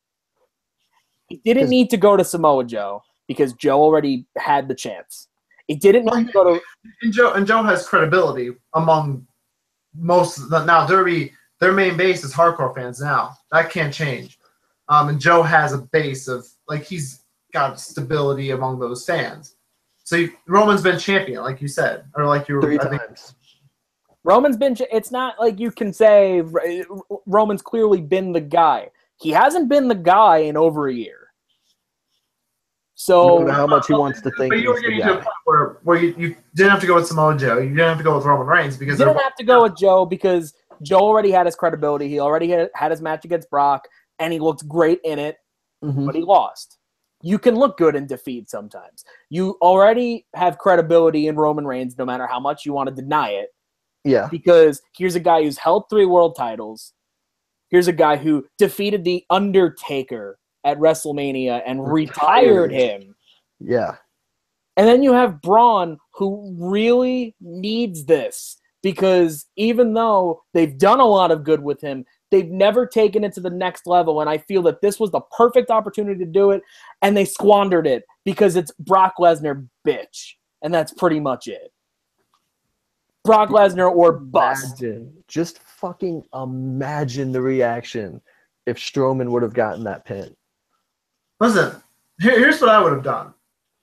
He didn't need to go to Samoa Joe because Joe already had the chance. He didn't need to go to... And Joe has credibility among most of the... Now, Derby, their main base is hardcore fans now. That can't change. And Joe has a base of... Like, he's got stability among those fans. So Roman's been champion, like you said, or like you were 3 times. Roman's been. It's not like you can say Roman's clearly been the guy. He hasn't been the guy in over a year. So I don't know how much he wants to think. But you were getting to a point where you didn't have to go with Samoa Joe. You didn't have to go with Roman Reigns because you didn't have to go with Joe because Joe already had his credibility. He already had his match against Brock, and he looked great in it, but he lost. You can look good in defeat sometimes. You already have credibility in Roman Reigns, no matter how much you want to deny it. Yeah. Because here's a guy who's held 3 world titles. Here's a guy who defeated The Undertaker at WrestleMania and retired him. Yeah. And then you have Braun, who really needs this. Because even though they've done a lot of good with him, they've never taken it to the next level, and I feel that this was the perfect opportunity to do it, and they squandered it because it's Brock Lesnar, bitch. And that's pretty much it. Brock Lesnar or bust. Just fucking imagine the reaction if Strowman would have gotten that pin. Listen, here's what I would have done.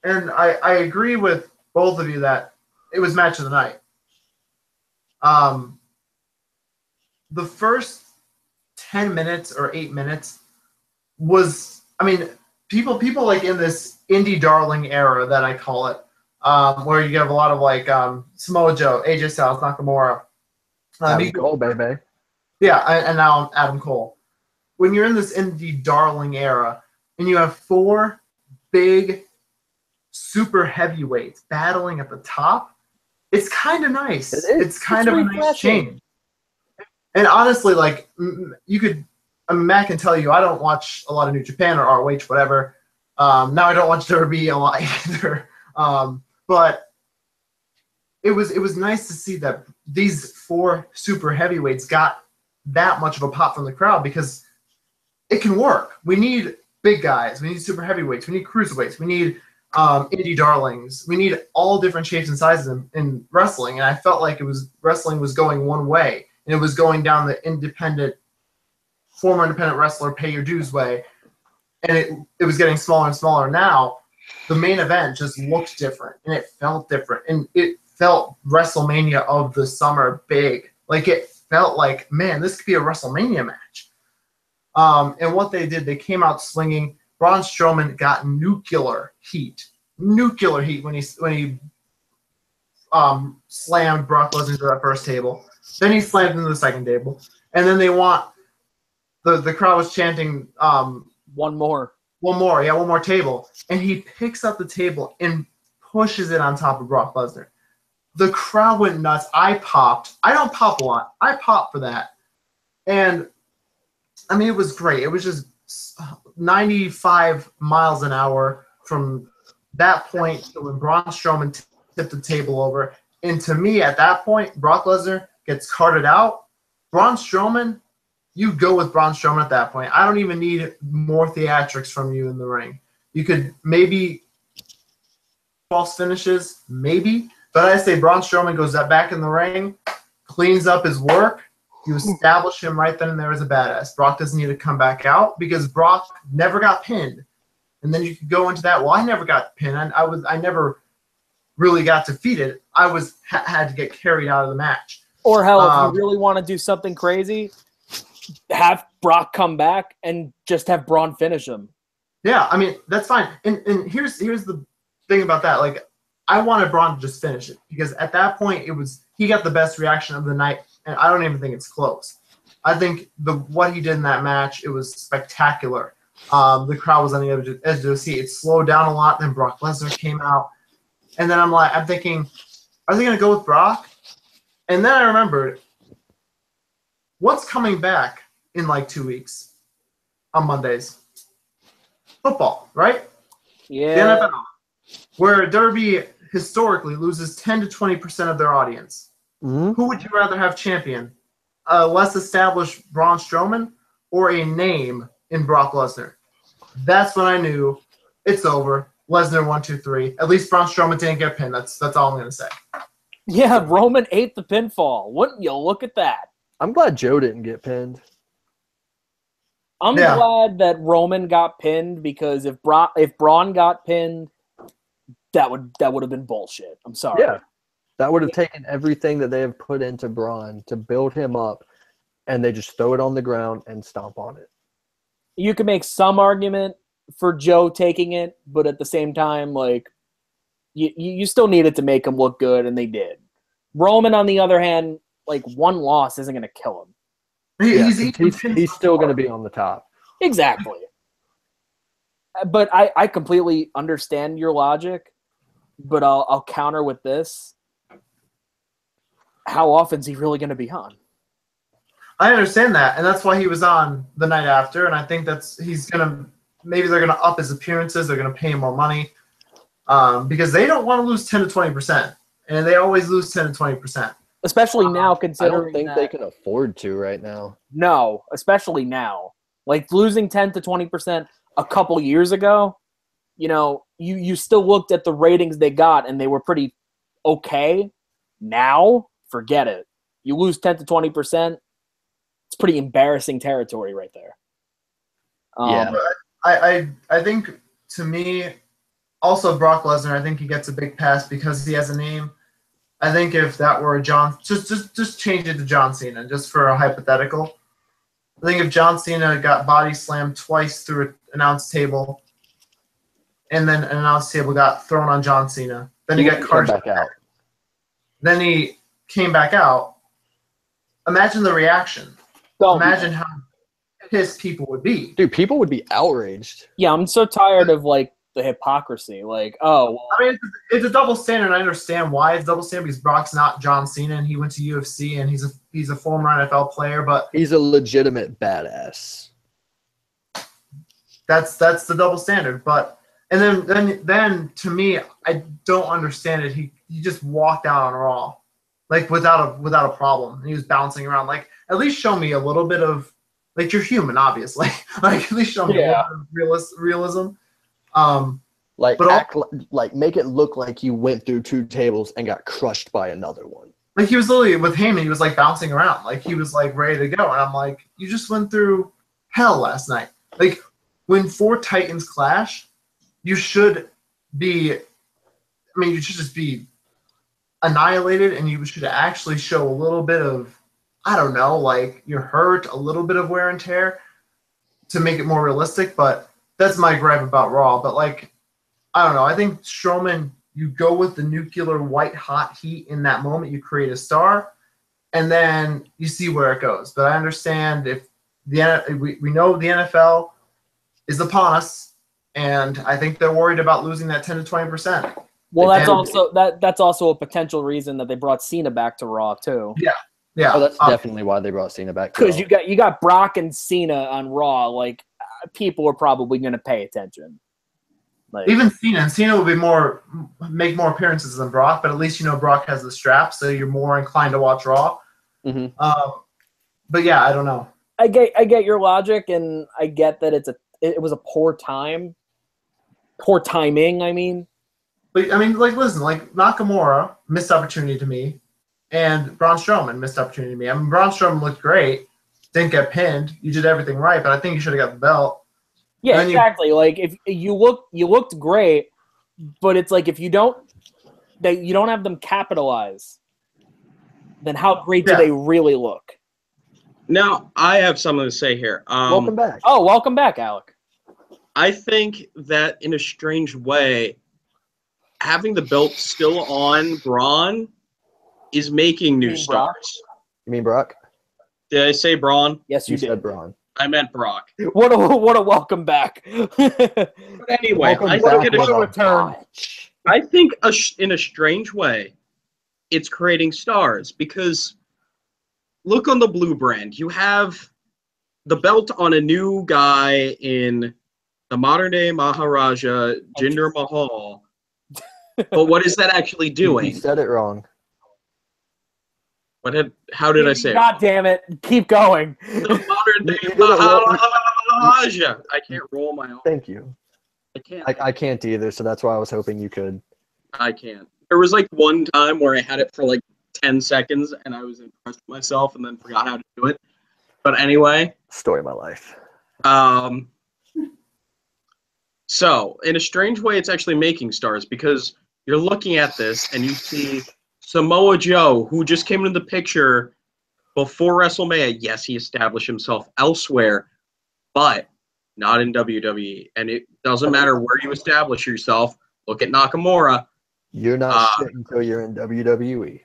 And I agree with both of you that it was match of the night. The first 10 minutes or 8 minutes was, I mean, people like in this indie darling era that I call it, where you have a lot of like Samoa Joe, AJ Styles, Nakamura. Adam Cole, baby. Yeah, and now Adam Cole. When you're in this indie darling era and you have 4 big super heavyweights battling at the top, it's kind of nice. It's kind of a nice change. And honestly, like, you could, I mean, Matt can tell you, I don't watch a lot of New Japan or ROH, whatever. Now I don't watch Derby a lot either. But it was nice to see that these 4 super heavyweights got that much of a pop from the crowd because it can work. We need big guys. We need super heavyweights. We need cruiserweights. We need indie darlings. We need all different shapes and sizes in wrestling. And I felt like wrestling was going one way. And it was going down the former independent wrestler pay your dues way. And it was getting smaller and smaller. Now, the main event just looked different. And it felt different. And it felt WrestleMania of the summer big. Like, it felt like, man, this could be a WrestleMania match. And what they did, they came out swinging. Braun Strowman got nuclear heat when he slammed Brock Lesnar to that first table. Then he slammed into the second table. And then they want the crowd was chanting one more table. And he picks up the table and pushes it on top of Brock Lesnar. The crowd went nuts. I popped. I don't pop a lot. I popped for that. And I mean, it was great. It was just 95 miles an hour from that point to when Braun Strowman tipped the table over. And to me, at that point, Brock Lesnar gets carted out. Braun Strowman, you go with Braun Strowman at that point. I don't even need more theatrics from you in the ring. You could maybe false finishes, maybe. But I say Braun Strowman goes back in the ring, cleans up his work. You establish him right then and there as a badass. Brock doesn't need to come back out because Brock never got pinned. And then you could go into that, well, I never got pinned. I never really got defeated. I had to get carried out of the match. Or hell, if you really want to do something crazy, have Brock come back and just have Braun finish him. Yeah, I mean, that's fine. And here's the thing about that. Like, I wanted Braun to just finish it because at that point he got the best reaction of the night, and I don't even think it's close. I think what he did in that match, it was spectacular. The crowd was on the edge of the seat. It slowed down a lot. Then Brock Lesnar came out, and then I'm thinking, are they going to go with Brock? And then I remembered what's coming back in like 2 weeks on Mondays? Football, right? Yeah. The NFL, where Derby historically loses 10 to 20% of their audience. Mm-hmm. Who would you rather have champion? A less established Braun Strowman or a name in Brock Lesnar? That's when I knew it's over. Lesnar 1, 2, 3. At least Braun Strowman didn't get pinned. That's all I'm gonna say. Yeah, Roman ate the pinfall. Wouldn't you look at that? I'm glad Joe didn't get pinned. I'm glad that Roman got pinned because if Braun got pinned, that would have been bullshit. I'm sorry. Yeah. That would have taken everything that they have put into Braun to build him up, and they just throw it on the ground and stomp on it. You could make some argument for Joe taking it, but at the same time, like, you still needed to make him look good, and they did. Roman, on the other hand, like, one loss isn't going to kill him. He's still going to be on the top. Exactly. But I completely understand your logic, but I'll counter with this. How often is he really going to be on? I understand that, and that's why he was on the night after, and I think maybe they're gonna up his appearances, they're gonna pay him more money, because they don't want to lose 10 to 20%, and they always lose 10 to 20%. Especially now, I considering don't think they can afford to right now. No, especially now. Like, losing 10 to 20% a couple years ago, you still looked at the ratings they got, and they were pretty okay. Now, forget it. You lose 10 to 20%, it's pretty embarrassing territory right there. Yeah. I think, to me, also Brock Lesnar, I think he gets a big pass because he has a name. I think if that were just change it to John Cena, just for a hypothetical. I think if John Cena got body slammed twice through an announce table, and then an announce table got thrown on John Cena, then he got carted back out. Then he came back out. Imagine the reaction. Imagine how pissed people would be. Dude, people would be outraged. Yeah, I'm so tired of, like, the hypocrisy. Like, oh, well, I mean, it's a double standard. I understand why it's double standard, because Brock's not John Cena, and he went to UFC, and he's a former NFL player, but he's a legitimate badass. That's the double standard. But and then to me, I don't understand it. He just walked out on Raw, like without a problem. And he was bouncing around. Like, at least show me a little bit of, like, you're human, obviously. Like, at least show me a little bit of realism. Make it look like you went through two tables and got crushed by another one. Like, he was literally with Heyman, he was like bouncing around, like he was like ready to go, and I'm like, you just went through hell last night. Like, when four Titans clash, you should just be annihilated, and you should actually show a little bit of, I don't know, like, you're hurt, a little bit of wear and tear to make it more realistic. But that's my gripe about Raw. But, like, I don't know. I think Strowman, you go with the nuclear white hot heat in that moment. You create a star, and then you see where it goes. But I understand if we know the NFL is upon us, and I think they're worried about losing that 10 to 20%. Well, that's also a potential reason that they brought Cena back to Raw too. Yeah. Oh, that's definitely why they brought Cena back. Because you got Brock and Cena on Raw. Like, people are probably going to pay attention. Like, even Cena will make more appearances than Brock, but at least Brock has the strap, so you're more inclined to watch Raw. Mm-hmm. But yeah, I don't know. I get your logic, and I get that it was a poor timing. I mean, but I mean, like, listen, like, Nakamura missed opportunity to me, and Braun Strowman missed opportunity to me. I mean, Braun Strowman looked great, didn't get pinned. You did everything right, but I think you should have got the belt. Yeah, exactly. Like, if you looked great, but it's like, if you don't have them capitalize, then how great do they really look? Now, I have something to say here. Welcome back. Oh, welcome back, Alec. I think that in a strange way, having the belt still on Braun is making new stars. You mean Brock? Did I say Braun? Yes, you did. said Braun. I meant Brock. What a welcome back. But anyway, I think in a strange way, it's creating stars, because look on the blue brand. You have the belt on a new guy in the modern-day Maharaja, Jinder Mahal. But what is that actually doing? You said it wrong. How did I say it? God damn it. Keep going. The modern-day Maharaja. I can't roll my own. Thank you. I can't. I can't either, so that's why I was hoping you could. I can't. There was like one time where I had it for like 10 seconds and I was impressed with myself and then forgot how to do it. But anyway. Story of my life. So, in a strange way, it's actually making stars because you're looking at this and you see Samoa Joe, who just came into the picture before WrestleMania. Yes, he established himself elsewhere, but not in WWE. And it doesn't matter where you establish yourself. Look at Nakamura. You're not shit until you're in WWE.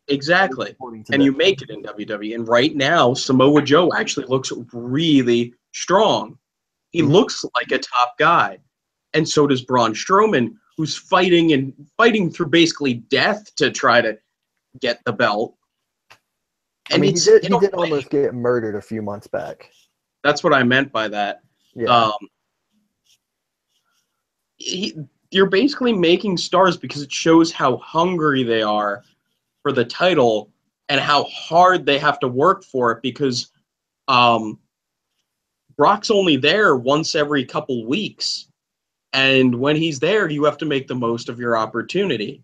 Exactly. And you make it in WWE. And right now, Samoa Joe actually looks really strong. He looks like a top guy. And so does Braun Strowman, who's fighting through basically death to try to get the belt. And he did almost get murdered a few months back. That's what I meant by that. Yeah. You're basically making stars because it shows how hungry they are for the title and how hard they have to work for it because Brock's only there once every couple weeks. And when he's there, you have to make the most of your opportunity.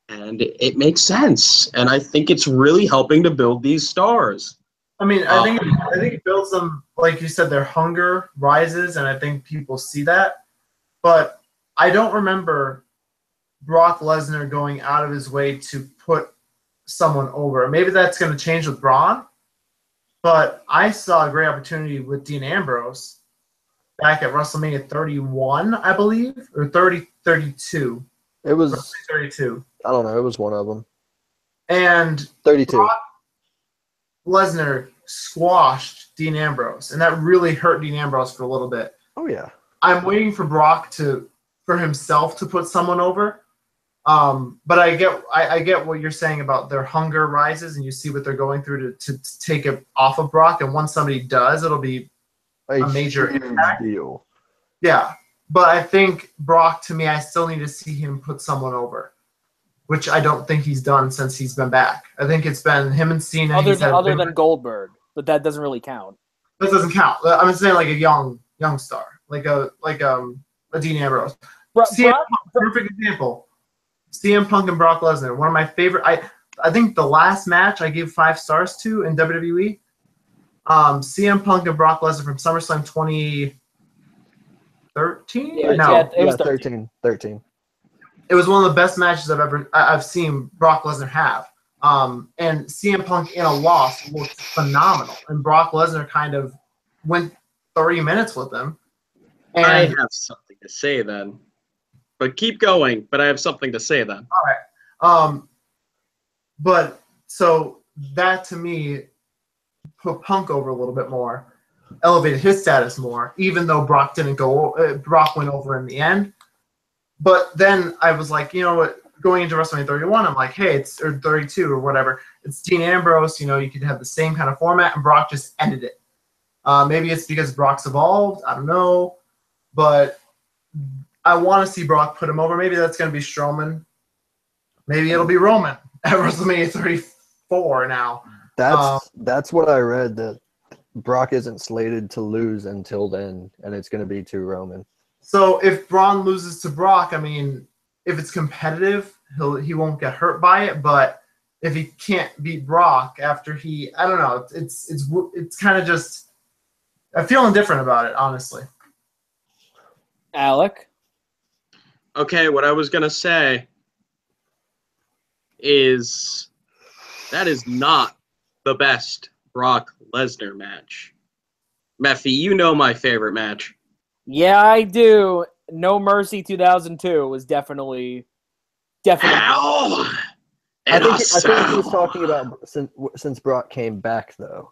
And it makes sense. And I think it's really helping to build these stars. I mean, I think it builds them, like you said, their hunger rises, and I think people see that. But I don't remember Brock Lesnar going out of his way to put someone over. Maybe that's going to change with Braun. But I saw a great opportunity with Dean Ambrose back at WrestleMania 31, I believe, or 32. It was 32. I don't know. It was one of them. And 32. Brock Lesnar squashed Dean Ambrose, and that really hurt Dean Ambrose for a little bit. Oh yeah. I'm waiting for Brock for himself to put someone over. But I get what you're saying about their hunger rises, and you see what they're going through to take it off of Brock. And once somebody does, it'll be a major impact. Deal. Yeah, but I think Brock, to me, I still need to see him put someone over, which I don't think he's done since he's been back. I think it's been him and Cena. Other than Goldberg, but that doesn't really count. That doesn't count. I'm saying like a young star, like a Dean Ambrose. Perfect example. CM Punk and Brock Lesnar, one of my favorite. I think the last match I gave 5 stars to in WWE. CM Punk and Brock Lesnar from SummerSlam 2013. Yeah, it was 13. It was one of the best matches I've seen Brock Lesnar have. And CM Punk in a loss looked phenomenal, and Brock Lesnar kind of went 30 minutes with him. And I have something to say then. But keep going, but I have something to say then. All right. But so that to me put Punk over a little bit more, elevated his status more, even though Brock went over in the end. But then I was like, you know what, going into WrestleMania 31, I'm like, hey, or 32 or whatever, it's Dean Ambrose, you could have the same kind of format, and Brock just ended it. Maybe it's because Brock's evolved, I don't know, but I want to see Brock put him over. Maybe that's going to be Strowman. Maybe it'll be Roman at WrestleMania 34 now. That's what I read, that Brock isn't slated to lose until then, and it's going to be to Roman. So if Braun loses to Brock, I mean, if it's competitive, he won't get hurt by it. But if he can't beat Brock after I don't know. It's kind of just, I'm feeling different about it, honestly. Alec? Okay, what I was going to say is that is not the best Brock Lesnar match. Meffy, you know my favorite match. Yeah, I do. No Mercy 2002 was definitely. Hell! I think he was talking about since Brock came back, though.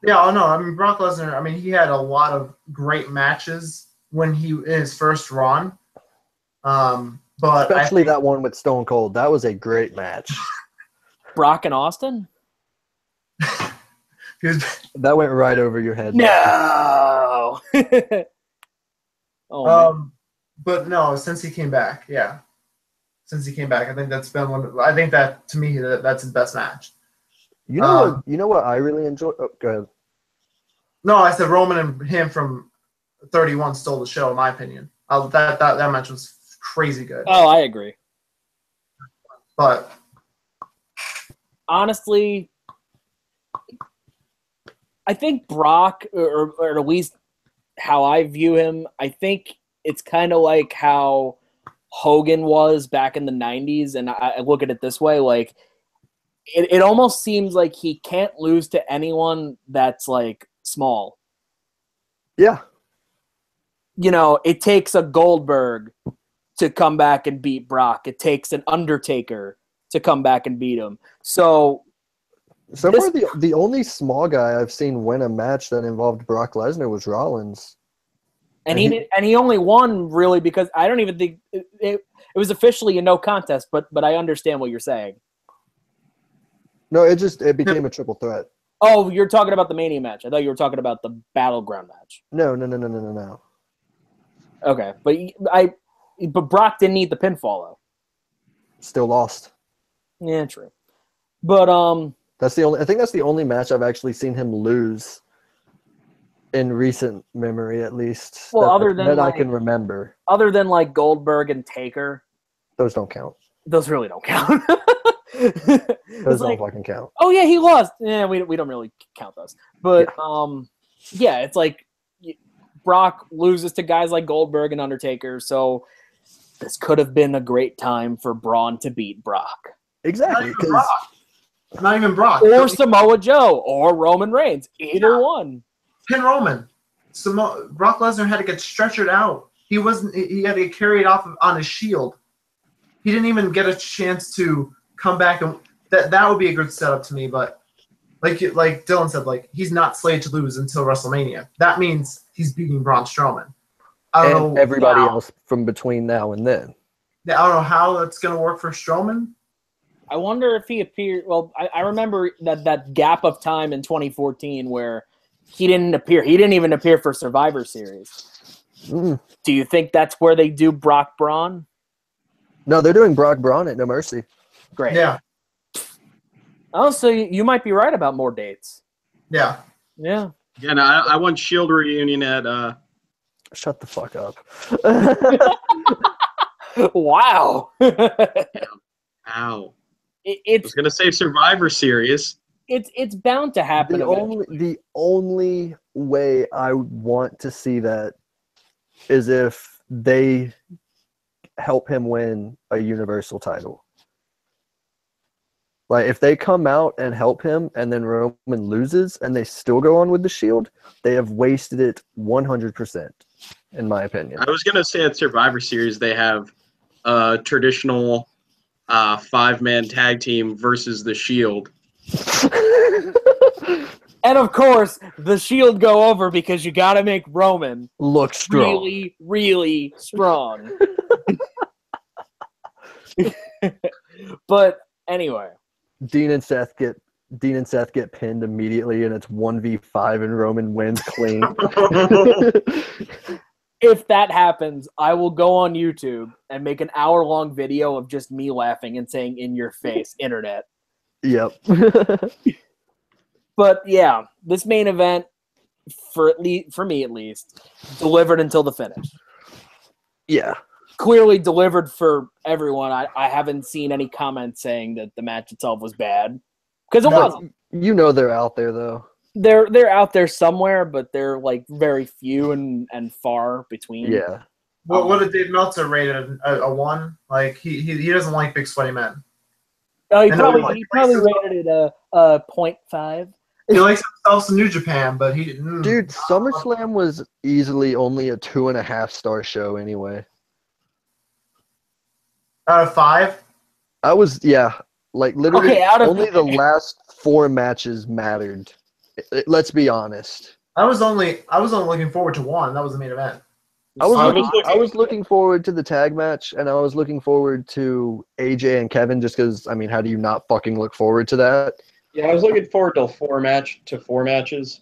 Yeah, no, I mean, Brock Lesnar, I mean, he had a lot of great matches in his first run. But especially that one with Stone Cold. That was a great match. Brock and Austin? That went right over your head. No. Oh, man. But no, since he came back, yeah. Since he came back, I think that's been one. I think that to me, that's his best match. You know what? You know what I really enjoy. Oh, go ahead. No, I said Roman and him from 31 stole the show, in my opinion. That match was crazy good. Oh, I agree. But honestly, I think Brock, or at least how I view him, I think it's kind of like how Hogan was back in the 90s, and I look at it this way, like it almost seems like he can't lose to anyone that's like small. Yeah. You know, it takes a Goldberg to come back and beat Brock. It takes an Undertaker to come back and beat him. So far, the only small guy I've seen win a match that involved Brock Lesnar was Rollins. And he only won really because I don't even think it was officially a no contest, but I understand what you're saying. No, it became a triple threat. Oh, you're talking about the Mania match. I thought you were talking about the Battleground match. No. Okay, but Brock didn't eat the pinfall though. Still lost. Yeah, true. But I think that's the only match I've actually seen him lose in recent memory, at least. Well, that I can remember. Other than like Goldberg and Taker, those don't count. Those really don't count. Those don't fucking count. Oh yeah, he lost. Yeah, we don't really count those. But yeah, it's like Brock loses to guys like Goldberg and Undertaker, so this could have been a great time for Braun to beat Brock. Exactly. Not even Brock. Or Samoa Joe or Roman Reigns. Either one. Pin Roman. Brock Lesnar had to get stretchered out. He had to get carried off on his shield. He didn't even get a chance to come back, and that would be a good setup to me. But like Dylan said, like he's not slated to lose until WrestleMania. That means he's beating Braun Strowman. I don't know everybody else from between now and then. Yeah, I don't know how that's gonna work for Strowman. I wonder if he appeared. Well, I remember that gap of time in 2014 where he didn't appear. He didn't even appear for Survivor Series. Do you think that's where they do Brock Braun? No, they're doing Brock Braun at No Mercy. Great. Yeah. Oh, so you might be right about more dates. Yeah. Yeah. Yeah, no, I want Shield reunion at. Shut the fuck up. Wow. Ow. I It's was gonna say Survivor Series. it's bound to happen. The only way I want to see that is if they help him win a Universal title. Like if they come out and help him and then Roman loses and they still go on with the Shield, they have wasted it 100%, in my opinion. I was gonna say at Survivor Series they have a traditional 5-man tag team versus the Shield. And of course, the Shield go over because you got to make Roman look strong. Really, really strong. But anyway, Dean and Seth get pinned immediately, and it's 1v5, and Roman wins clean. if that happens, I will go on YouTube and make an hour-long video of just me laughing and saying "in your face, internet." Yep. But yeah, this main event, for me at least, delivered until the finish. Yeah. Clearly delivered for everyone. I haven't seen any comments saying that the match itself was bad, because it wasn't. You know they're out there though. They're out there somewhere, but they're like very few and far between. Yeah. What did Dave Meltzer rate it? A 1? Like he doesn't like big sweaty men. He probably rated it a 0.5. He likes himself some New Japan, but he Dude, SummerSlam was easily only a 2.5-star show anyway. Out of 5? Like literally Okay, only the last 4 matches mattered. Let's be honest. I was only looking forward to 1. That was the main event. I was looking forward to the tag match, and I was looking forward to AJ and Kevin, just because, I mean, how do you not fucking look forward to that? Yeah, I was looking forward to four matches.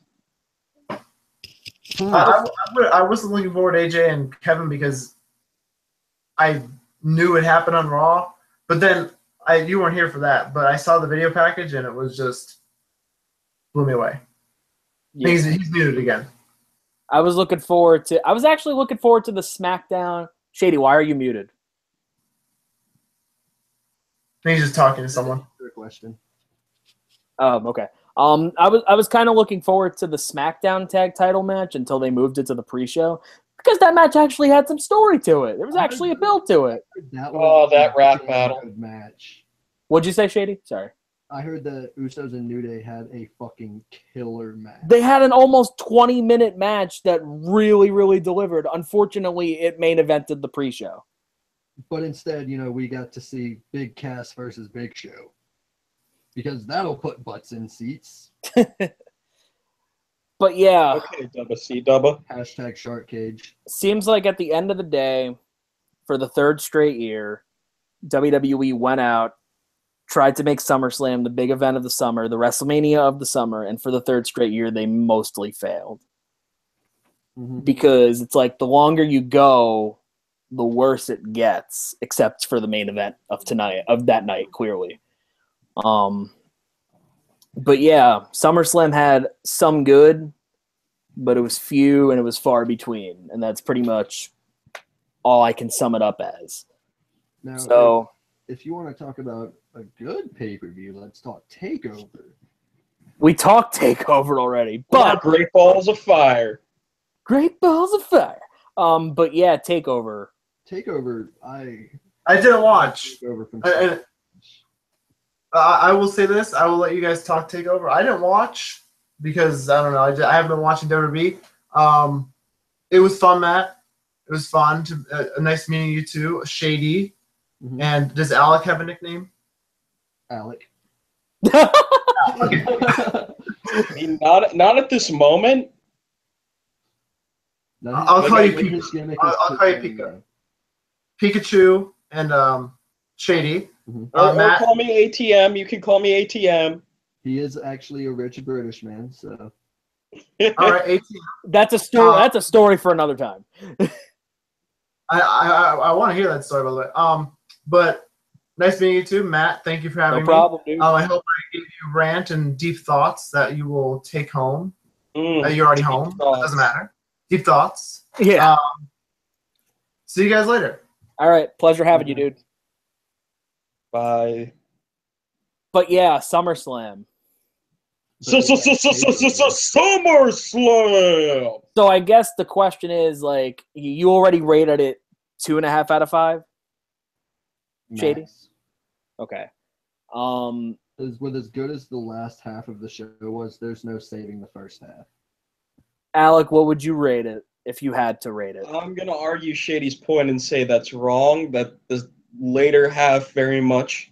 I wasn't looking forward to AJ and Kevin because I knew it happened on Raw, but then you weren't here for that. But I saw the video package and it was just blew me away. Yeah. He's muted again. I was actually looking forward to the SmackDown. Shady, why are you muted? I think he's just talking to someone. Good question. Okay. I was kind of looking forward to the SmackDown tag title match until they moved it to the pre-show because that match actually had some story to it. There was actually a build to it. That rap battle match. What'd you say, Shady? Sorry. I heard the Usos and New Day had a fucking killer match. They had an almost 20-minute match that really, really delivered. Unfortunately, it main evented the pre-show. But instead, we got to see Big Cass versus Big Show. Because that'll put butts in seats. But yeah. Okay, Dubba C Dubba. Hashtag Shark Cage. Seems like at the end of the day, for the third straight year, WWE went out, tried to make SummerSlam the big event of the summer, the WrestleMania of the summer, and for the third straight year, they mostly failed. Mm-hmm. Because it's like the longer you go, the worse it gets, except for the main event of that night, clearly. But yeah, SummerSlam had some good, but it was few and it was far between, and that's pretty much all I can sum it up as. Now, so, if you want to talk about a good pay-per-view, let's talk TakeOver. We talked TakeOver already, but Great Balls of Fire. Great Balls of Fire. But yeah, TakeOver. TakeOver, I didn't watch. TakeOver from I will say this. I will let you guys talk TakeOver. I didn't watch because, I don't know, I haven't been watching WWE. It was fun, Matt. It was fun. Nice meeting you too. Shady. Mm-hmm. And does Alec have a nickname? Alec. Okay. I mean, not at this moment. I'll call you Pikachu. I'll call you Pikachu. Pikachu and Shady. Mm-hmm. Or call me ATM. You can call me ATM. He is actually a rich British man, so. All right, ATM. That's a story. That's a story for another time. I want to hear that story, by the way. But nice meeting you too, Matt. Thank you for having me. No problem, dude. I hope I gave you rant and deep thoughts that you will take home. You're already home. It doesn't matter. Deep thoughts. Yeah. See you guys later. All right. Pleasure having you, dude. Bye. But yeah, SummerSlam. SummerSlam. So I guess the question is, like, you already rated it 2.5 out of 5? Shady? Okay. With as good as the last half of the show was, there's no saving the first half. Alec, what would you rate it if you had to rate it? I'm going to argue Shady's point and say that's wrong, that the later half very much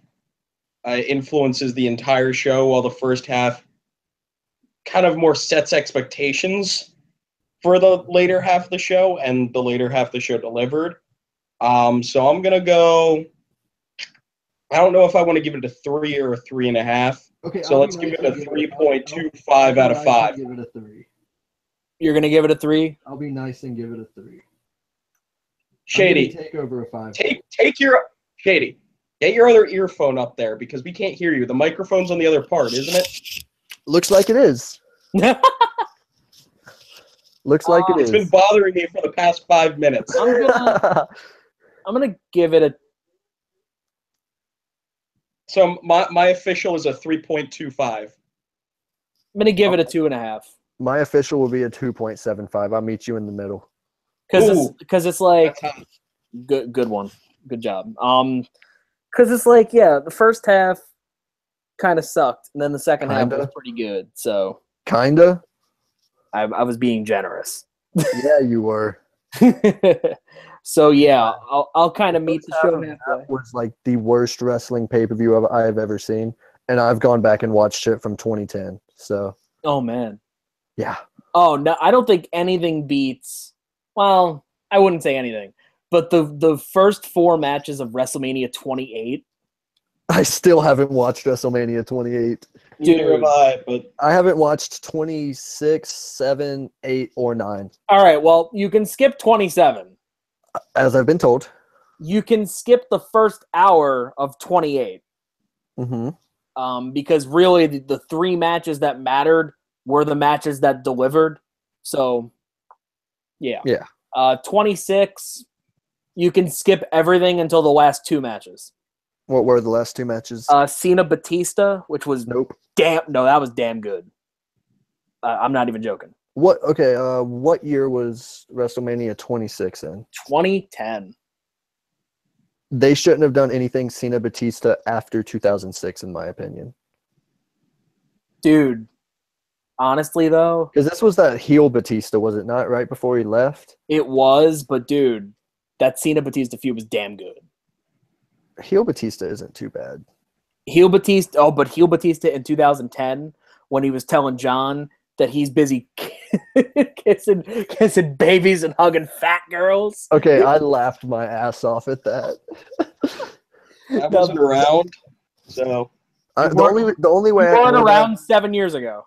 influences the entire show, while the first half kind of more sets expectations for the later half of the show, and the later half of the show delivered. So I'm going to go... I don't know if I want to give it a 3 or a 3.5. Okay, so let's give it a 3.25 out of 5. Give it a 3. You're gonna give it a 3? I'll be nice and give it a 3. Shady, take over a 5. Take your Shady. Get your other earphone up there because we can't hear you. The microphone's on the other part, isn't it? Looks like it is. Looks like it is. It's been bothering me for the past 5 minutes. I'm gonna give it a. So my official is a 3.25. I'm gonna give it a 2.5. My official will be a 2.75. I'll meet you in the middle. Because it's like good one, good job. Because it's like, yeah, the first half kind of sucked, and then the second half was pretty good. So kinda. I was being generous. Yeah, you were. So yeah, I'll kind of meet the show halfway. That was like the worst wrestling pay-per-view I have ever seen, and I've gone back and watched it from 2010. So. Oh man. Yeah. Oh no, I don't think anything beats. Well, I wouldn't say anything, but the first 4 matches of WrestleMania 28 I still haven't watched WrestleMania 28. Neither have I, but I haven't watched 26, 7, 8, or 9. All right, well, you can skip 27. As I've been told. You can skip the first hour of 28. Because really the 3 matches that mattered were the matches that delivered. So, yeah. 26, you can skip everything until the last 2 matches. What were the last 2 matches? Cena Batista, which was that was damn good. I'm not even joking. What year was WrestleMania 26 in? 2010. They shouldn't have done anything Cena Batista after 2006, in my opinion. Dude, honestly though, because this was that heel Batista, was it not? Right before he left. It was, but dude, that Cena Batista feud was damn good. Heel Batista isn't too bad. Heel Batista in 2010 when he was telling John that he's busy kissing babies and hugging fat girls. Okay, I laughed my ass off at that. I wasn't around, so the only way you weren't around 7 years ago.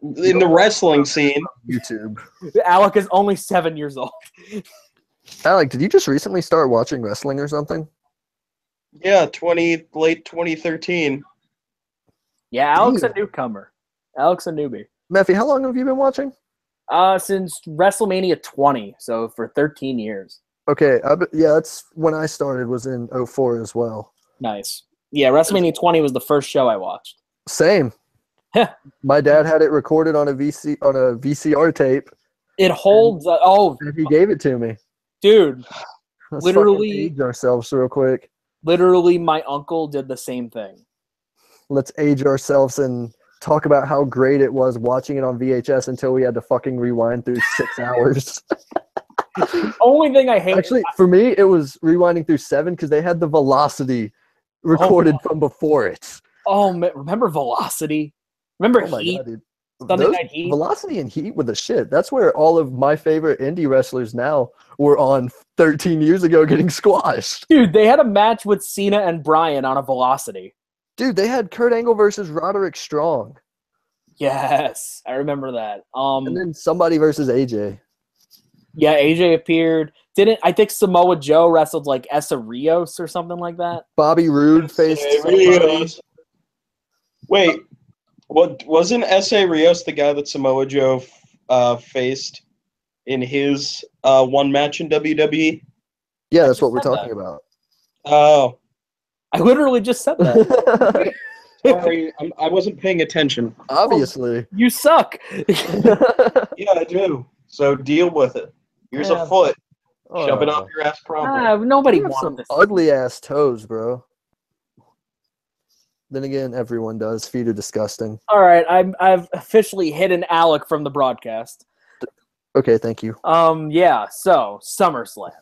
In the wrestling scene, YouTube. Alec is only 7 years old. Alec, did you just recently start watching wrestling or something? Yeah, late 2013. Yeah, Alec's a newcomer. Alec's a newbie. Meffy, how long have you been watching? Since WrestleMania 20, so for 13 years. Okay, that's when I started, was in 04 as well. Nice. Yeah, WrestleMania 20 was the first show I watched. Same. My dad had it recorded on a VCR tape. It holds. And he gave it to me. Dude, Let's literally age ourselves real quick. Literally, my uncle did the same thing. Let's age ourselves and talk about how great it was watching it on VHS until we had to fucking rewind through 6 hours. The only thing I hate. Actually, for me, it was rewinding through 7 because they had the Velocity recorded from before it. Oh, remember Velocity? Remember Heat? God, dude. Sunday Night Heat? Velocity and Heat were the shit. That's where all of my favorite indie wrestlers now were on 13 years ago getting squashed. Dude, they had a match with Cena and Bryan on a Velocity. Dude, they had Kurt Angle versus Roderick Strong. Yes, I remember that. And then somebody versus AJ. Yeah, AJ appeared. I think Samoa Joe wrestled like Essa Rios or something like that? Bobby Roode faced Rios. Wait, wasn't S.A. Rios the guy that Samoa Joe faced in his one match in WWE? Yeah, that's what we're talking about. Oh. I literally just said that. Sorry, I wasn't paying attention. Obviously. You suck. Yeah, I do. So deal with it. Here's a foot. Shove it up your ass proper. Nobody wants wants this. Ugly ass toes, bro. Then again, everyone does. Feet are disgusting. All right, I've officially hidden Alec from the broadcast. Okay, thank you. Yeah. So SummerSlam.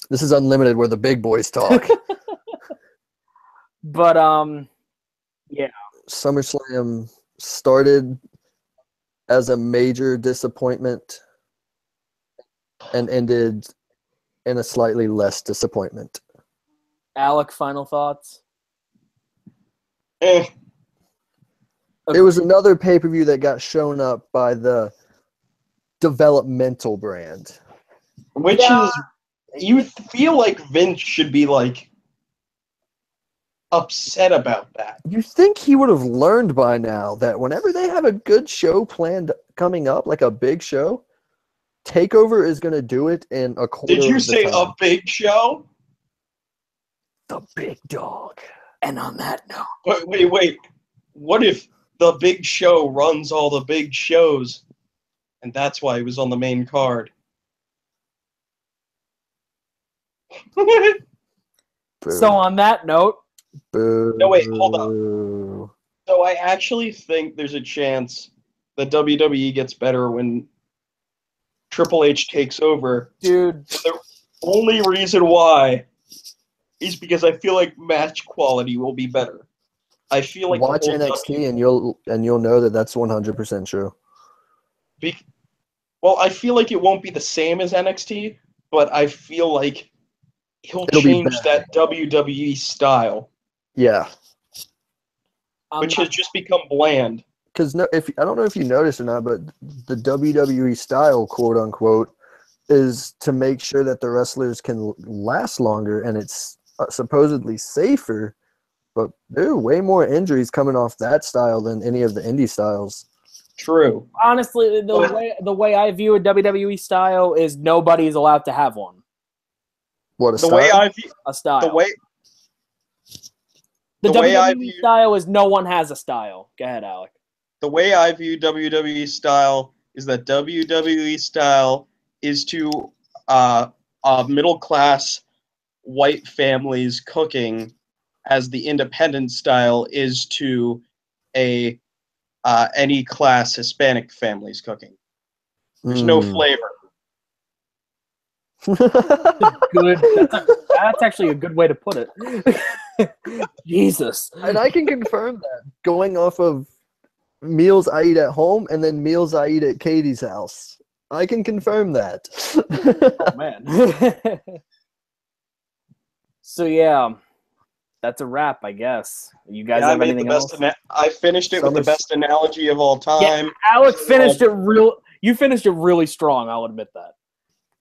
This is Unlimited, where the big boys talk. But yeah. SummerSlam started as a major disappointment and ended in a slightly less disappointment. Alec, final thoughts? Okay. It was another pay-per-view that got shown up by the developmental brand. Which is, you feel like Vince should be like upset about that. You think he would have learned by now that whenever they have a good show planned coming up, like a big show, TakeOver is going to do it in a quarter of the time. Did you say a big show? The big dog. And on that note. Wait. What if the big show runs all the big shows and that's why he was on the main card? So on that note. No, wait, hold up. So I actually think there's a chance that WWE gets better when Triple H takes over. Dude. The only reason why is because I feel like match quality will be better. I feel like watch NXT and you'll know that that's 100% true. Well, I feel like it won't be the same as NXT, but I feel like he'll It'll be change better. that WWE style, Yeah. which has just become bland. Because I don't know if you noticed or not, but the WWE style, quote unquote, is to make sure that the wrestlers can last longer, and it's supposedly safer. But there are way more injuries coming off that style than any of the indie styles. True. Honestly, the way I view a WWE style is nobody's allowed to have one. What a The style? way I view A style. the The way I WWE view- style is no one has a style. Go ahead, Alec. the way I view WWE style is that WWE style is to middle class white families cooking, as the independent style is to any class Hispanic families cooking. There's no flavor. Good. That's actually a good way to put it. Jesus. And I can confirm that going off of meals I eat at home and then meals I eat at Katie's house. I can confirm that. Oh man. So yeah, that's a wrap, I guess. You guys have anything else? I finished it with the best analogy of all time. Yeah, Alec finished it You finished it really strong. I'll admit that.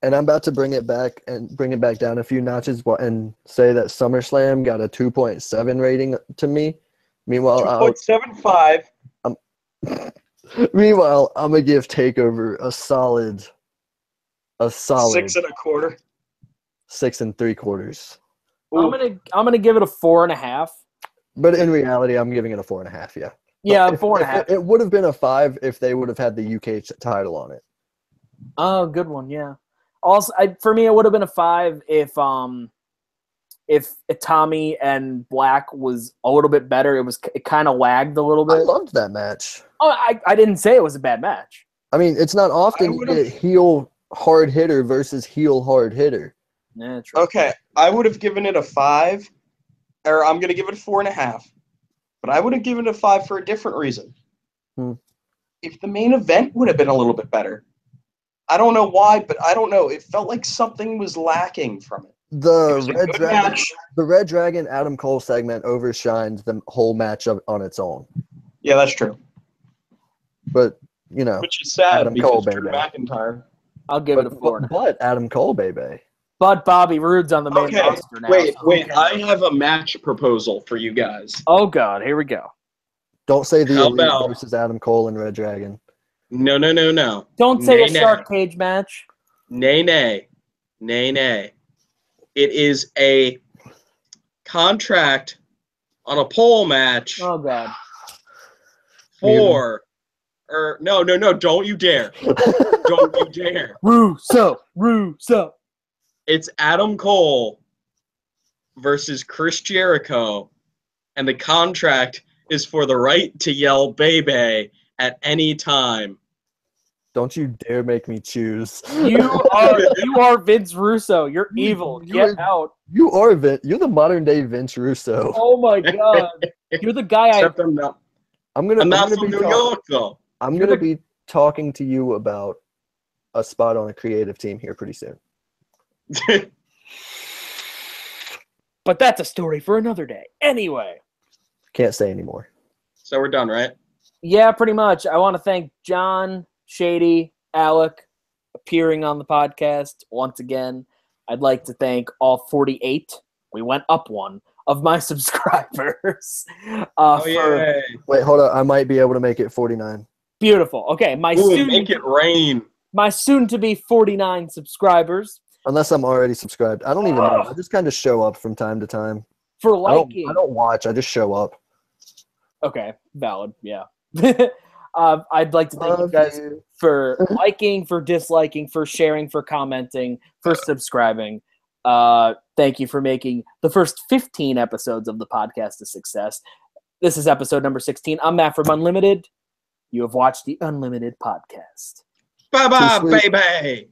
And I'm about to bring it back down a few notches and say that SummerSlam got a 2.7 rating to me. Meanwhile, 2.75. Meanwhile, I'm gonna give Takeover a solid 6 1/4. 6 3/4. I'm gonna give it a 4.5. But in reality, I'm giving it a 4.5. Yeah. Yeah, If- 4.5. It would have been a 5 if they would have had the UK title on it. Oh, good one. Yeah. Also, for me, it would have been a 5 if Tommy and Black was a little bit better. It kind of lagged a little I bit. loved that match. Oh, I didn't say it was a bad match. I mean, it's not often you get heel hard hitter versus heel hard hitter. Yeah, true. Okay, I would have given it a 5, or I'm going to give it a 4.5. But I would have given it a 5 for a different reason. If the main event would have been a little bit better. I don't know why, but I don't know. It felt like something was lacking from it. The was a good match. Red Dragon Adam Cole segment overshined the whole match on its own. Yeah, that's true. But, you know. Which is sad Adam because Cole, Drew baby. McIntyre. I'll give it a 4.5. But Adam Cole, baby. But Bobby Roode's on the main roster now. Wait. so- I have a match proposal for you guys. Oh, God. Here we go. Don't say the How Elite about- versus Adam Cole and Red Dragon. No. Don't say a Nay. shark cage match. Nay. It is a contract on a pole match Oh, God. for... No, don't you dare. Don't you dare. Rusev. It's Adam Cole versus Chris Jericho, and the contract is for the right to yell "baby" at any time. Don't you dare make me choose. You are Vince Russo. You're evil. Get out. You are You're the modern day Vince Russo. Oh my God. You're the guy Except I'm not I'm from be New York, though. I'm gonna be talking to you about a spot on a creative team here pretty soon. But that's a story for another day. Anyway. Can't say anymore. So we're done, right? Yeah, pretty much. I want to thank John, Shady, Alec appearing on the podcast once again. I'd like to thank all 48. We went up one of my subscribers. Yay. Wait, hold on. I might be able to make it 49. Beautiful. Okay, Make it rain. my soon-to-be 49 subscribers. Unless I'm already subscribed. I don't even know. I just kind of show up from time to time. For I liking. don't watch. I just show up. Okay, valid. Yeah. I'd like to thank you guys for liking, for disliking, for sharing, for commenting, for subscribing. Thank you for making the first 15 episodes of the podcast a success. This is episode number 16. I'm Matt from Unlimited. You have watched the Unlimited podcast. Bye-bye, baby.